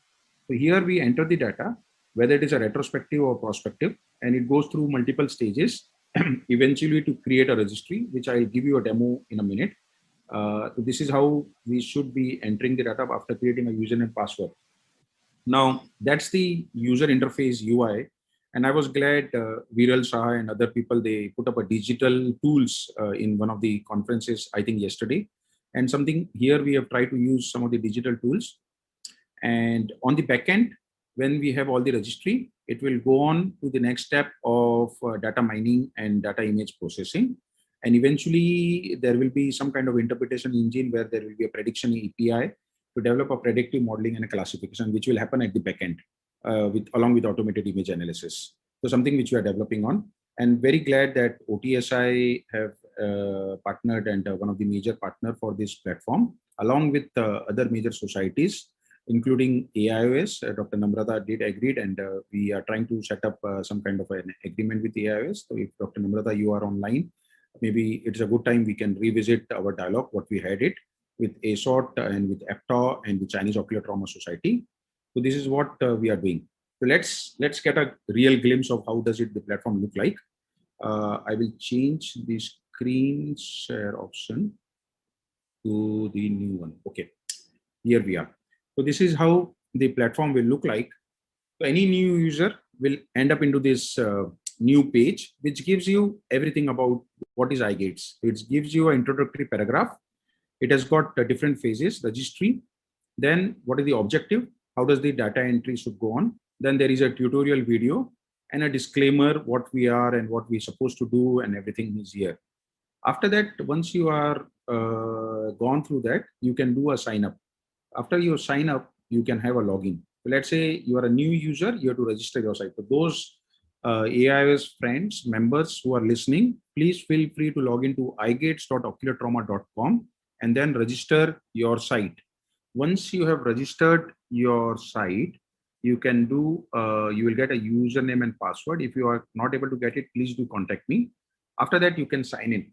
So here we enter the data, whether it is a retrospective or prospective, and it goes through multiple stages, eventually to create a registry, which I'll give you a demo in a minute. So this is how we should be entering the data after creating a username and password. Now, that's the user interface UI. And I was glad Viral Shah and other people, they put up a digital tools in one of the conferences, I think yesterday. And something here we have tried to use some of the digital tools. And on the backend, when we have all the registry, it will go on to the next step of data mining and data image processing. And eventually there will be some kind of interpretation engine where there will be a prediction API to develop a predictive modeling and a classification, which will happen at the backend along with automated image analysis. So something which we are developing on, and very glad that OTSI have partnered and one of the major partner for this platform, along with other major societies, including AIOS. Dr. Namrata did agreed, and we are trying to set up some kind of an agreement with AIOS. So if Dr. Namrata, you are online, maybe it's a good time we can revisit our dialogue, what we had it with ASOT and with EPTA and the Chinese Ocular Trauma Society. So this is what we are doing. So let's get a real glimpse of how does it the platform look like. I will change the screen share option to the new one. Okay, here we are. So this is how the platform will look like. So any new user will end up into this new page, which gives you everything about what is iGates. It gives you an introductory paragraph. It has got different phases, registry. Then what is the objective? How does the data entry should go on? Then there is a tutorial video and a disclaimer, what we are and what we're supposed to do, and everything is here. After that, once you are gone through that, you can do a sign up. After you sign up, you can have a login. So let's say you are a new user, you have to register your site. So those AIOS friends, members who are listening, please feel free to log into igates.oculartrauma.com and then register your site. Once you have registered your site, you can do, you will get a username and password. If you are not able to get it, please do contact me. After that, you can sign in.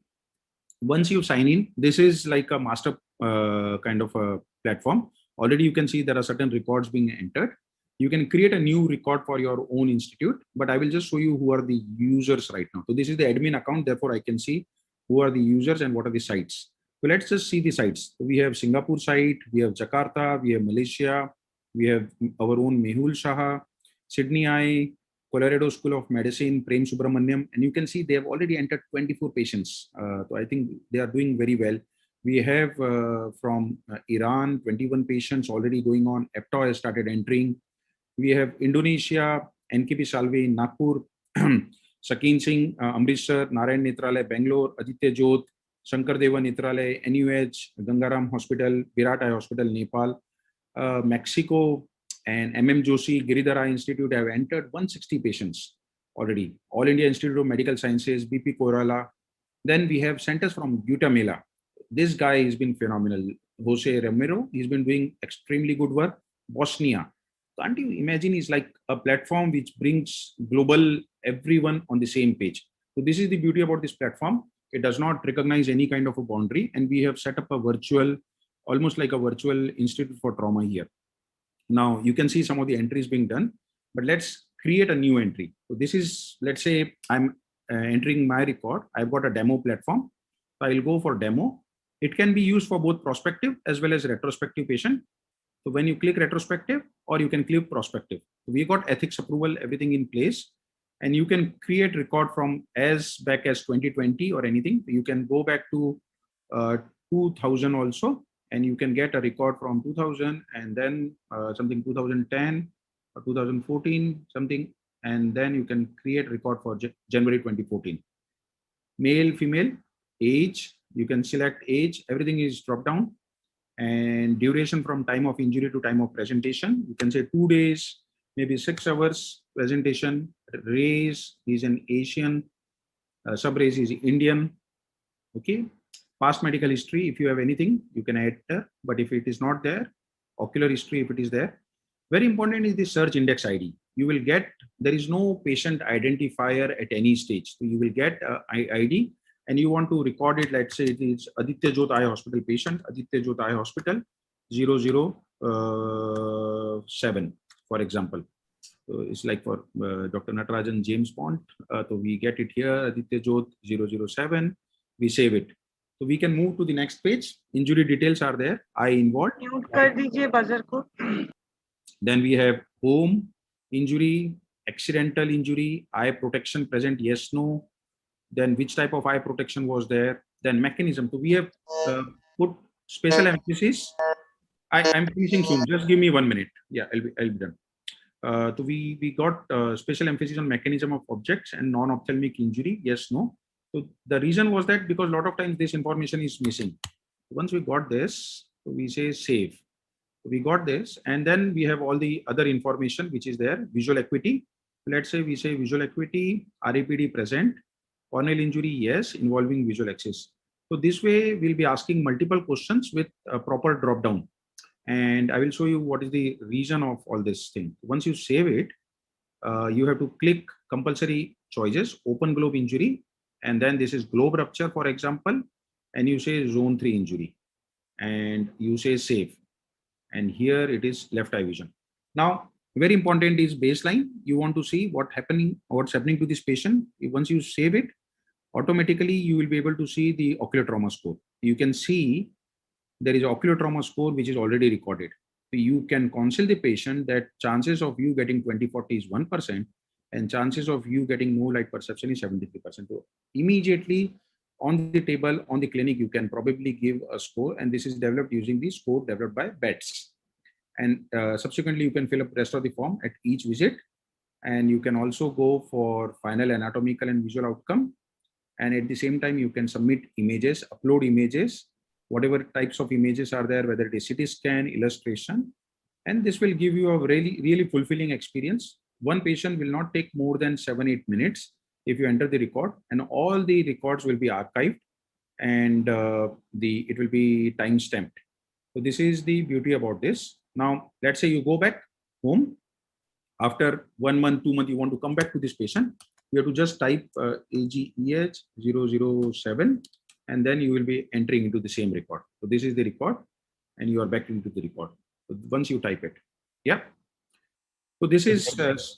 Once you sign in, this is like a master kind of a platform. Already you can see there are certain records being entered. You can create a new record for your own institute, but I will just show you who are the users right now. So this is the admin account. Therefore, I can see who are the users and what are the sites. So let's just see the sites. So we have Singapore site, we have Jakarta, we have Malaysia, we have our own Mehul Shah, Sydney Eye, Colorado School of Medicine, Prem Subramaniam, and you can see they have already entered 24 patients. So I think they are doing very well. We have from Iran, 21 patients already going on. EPTA has started entering. We have Indonesia, NKP Salve, Nagpur, Sakin Singh, Amritsar, Narayan Netralaya, Bangalore, Aditya Jodh, Shankar Deva Netralaya, NUH, Gangaram Hospital, Virat Eye Hospital, Nepal, Mexico, and MM Joshi, Giridhara Institute have entered 160 patients already. All India Institute of Medical Sciences, BP Koirala. Then we have centers from Guatemala. This guy has been phenomenal. Jose Ramiro, he's been doing extremely good work. Bosnia. Can't you imagine, it's like a platform which brings global everyone on the same page. So this is the beauty about this platform. It does not recognize any kind of a boundary, and we have set up a virtual, almost like a virtual institute for trauma here. Now you can see some of the entries being done, but let's create a new entry. So this is, let's say I'm entering my record. I've got a demo platform. So I'll go for demo. It can be used for both prospective as well as retrospective patient. So when you click retrospective, or you can click prospective, we got ethics approval, everything in place, and you can create record from as back as 2020 or anything. You can go back to 2000 also, and you can get a record from 2000 and then something 2010 or 2014 something, and then you can create record for January 2014. Male, female, age, you can select age, everything is drop down, and duration from time of injury to time of presentation. You can say 2 days, maybe 6 hours presentation. Race is an Asian, sub-race is Indian. Okay. Past medical history, if you have anything, you can add there. But if it is not there, ocular history, if it is there. Very important is the search index ID. You will get, there is no patient identifier at any stage. So you will get ID, and you want to record it. Let's say it is Aditya Jodh Eye Hospital patient, Aditya Jodh Eye Hospital 007, for example. So it's like for Dr. Natarajan James Bond. So we get it here, Aditya Jodh 007. We save it. So we can move to the next page. Injury details are there. Eye involved. Mute कर दीजिए buzzer को. Then we have home injury, accidental injury, eye protection present, yes, no. Then which type of eye protection was there? Then mechanism. So we have put special emphasis. I'm finishing soon. Just give me 1 minute. Yeah, I'll be done. So we got special emphasis on mechanism of objects and non-ophthalmic injury. Yes, no. So the reason was that because a lot of times this information is missing. Once we got this, we say save. We got this, and then we have all the other information which is there. Visual acuity. Let's say we say visual acuity, RAPD present, corneal injury, yes, involving visual axis. So this way we'll be asking multiple questions with a proper drop down. And I will show you what is the reason of all this thing. Once you save it, you have to click compulsory choices, open globe injury, and then this is globe rupture, for example, and you say zone 3 injury, and you say save. And here it is left eye vision. Now, very important is baseline. You want to see what's happening to this patient. Once you save it, automatically you will be able to see the ocular trauma score. You can see there is ocular trauma score which is already recorded. So you can counsel the patient that chances of you getting 20/40 is 1%, and chances of you getting no light perception is 73%. So immediately on the table, on the clinic, you can probably give a score, and this is developed using the score developed by BETS. And subsequently, you can fill up the rest of the form at each visit, and you can also go for final anatomical and visual outcome. And at the same time, you can submit images, upload images, whatever types of images are there, whether it is CT scan, illustration, and this will give you a really fulfilling experience. One patient will not take more than 7-8 minutes if you enter the record, and all the records will be archived, and it will be time stamped. So this is the beauty about this. Now, let's say you go back home after 1 month, 2 months, you want to come back to this patient. You have to just type AGEH 007, and then you will be entering into the same record. So this is the record, and you are back into the record. So once you type it, yeah. So this is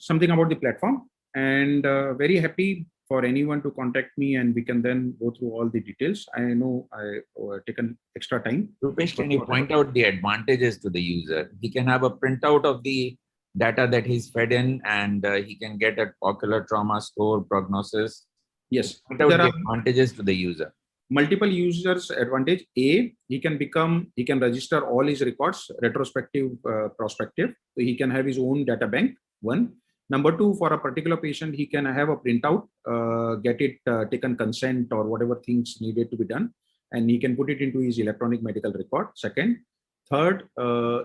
something about the platform, and very happy for anyone to contact me, and we can then go through all the details. I know I've taken extra time. Rupesh, can you point out the advantages to the user? He can have a printout of the data that he's fed in, and he can get an ocular trauma score, prognosis. Yes, point out the advantages to the user. Multiple users advantage. A, he can register all his records, retrospective, prospective. So he can have his own data bank, one. Number two, for a particular patient, he can have a printout, get it taken consent or whatever things needed to be done, and he can put it into his electronic medical record. Second. Third,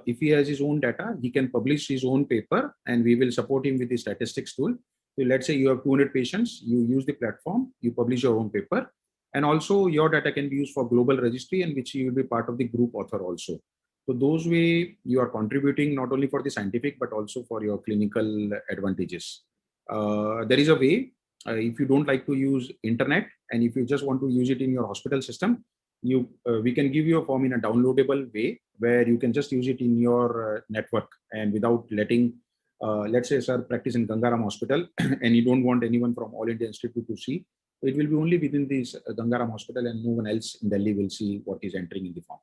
if he has his own data, he can publish his own paper, and we will support him with the statistics tool. So let's say you have 200 patients, you use the platform, you publish your own paper, and also your data can be used for global registry, and which you will be part of the group author also. So those way you are contributing not only for the scientific, but also for your clinical advantages. There is a way, if you don't like to use internet, and if you just want to use it in your hospital system, we can give you a form in a downloadable way where you can just use it in your network, and without letting, let's say, sir, practice in Gangaram Hospital, and you don't want anyone from All India Institute to see. It will be only within this Gangaram Hospital, and no one else in Delhi will see what is entering in the form.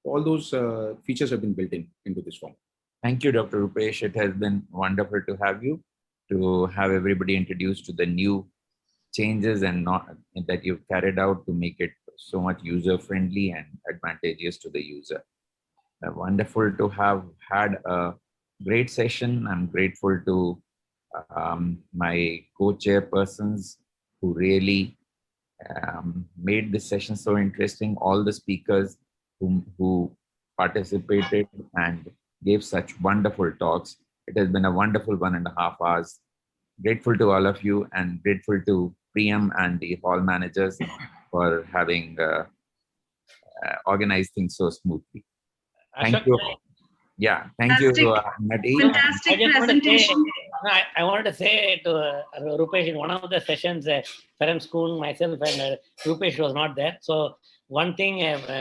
All those features have been built into this form. Thank you, Dr. Rupesh. It has been wonderful to have you, to have everybody introduced to the new changes and that you've carried out to make it so much user-friendly and advantageous to the user. Wonderful to have had a great session. I'm grateful to my co-chairpersons who really made this session so interesting, all the speakers who participated and gave such wonderful talks. It has been a wonderful 1.5 hours. Grateful to all of you, and grateful to Priyam and the hall managers for having organized things so smoothly. Thank you. Yeah, thank you, Nati. Fantastic presentation. I wanted to say to Rupesh, in one of the sessions, Ferenc Kuhn, myself, and Rupesh was not there. So one thing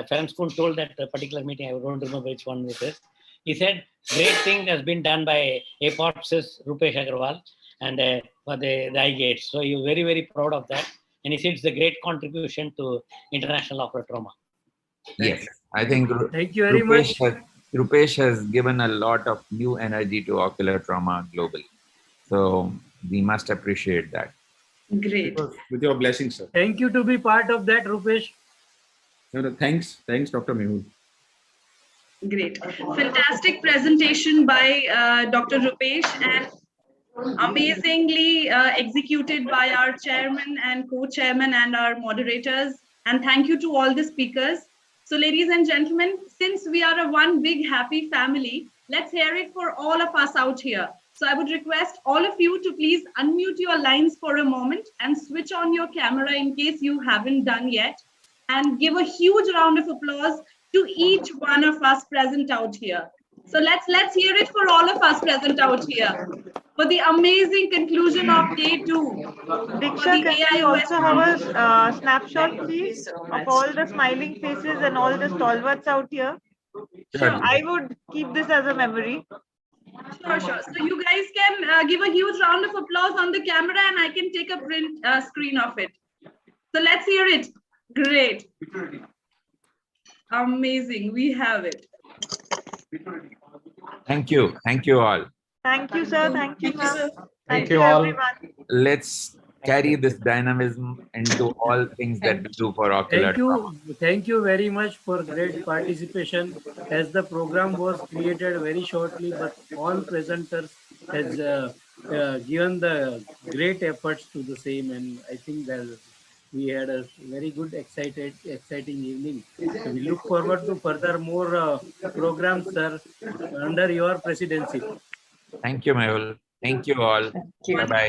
Ferenc Kuhn told that particular meeting, I don't remember which one it is. He said, great thing has been done by APOPSIS Rupesh Agarwal and for the eye gates. So you're very, very proud of that. and it's a great contribution to international ocular trauma. Yes, I think Thank you very much. Rupesh has given a lot of new energy to ocular trauma globally. So we must appreciate that. Great. With your blessings, sir. Thank you to be part of that, Rupesh. Thanks, Dr. Mehul. Great. Fantastic presentation by Dr. Rupesh, and amazingly executed by our chairman and co-chairman and our moderators. And thank you to all the speakers. So ladies and gentlemen, since we are a one big happy family, let's hear it for all of us out here. So I would request all of you to please unmute your lines for a moment and switch on your camera in case you haven't done yet, and give a huge round of applause to each one of us present out here. So let's hear it for all of us present out here for the amazing conclusion of day 2. Diksha, can we also have a snapshot, please, of all the smiling faces and all the stalwarts out here? Sure. I would keep this as a memory. Sure. So you guys can give a huge round of applause on the camera, and I can take a print screen of it. So let's hear it. Great. Amazing. We have it. Thank you. Thank you all. Thank you, sir. Thank you, ma'am. Thank you all. everyone. Let's carry this dynamism into all things that we do for ocular trauma. Thank you very much for great participation. As the program was created very shortly, but all presenters has given the great efforts to the same, and I think that we had a very good, exciting evening. We look forward to further more programs, sir, under your presidency. Thank you, Mehul. Thank you all. Bye-bye.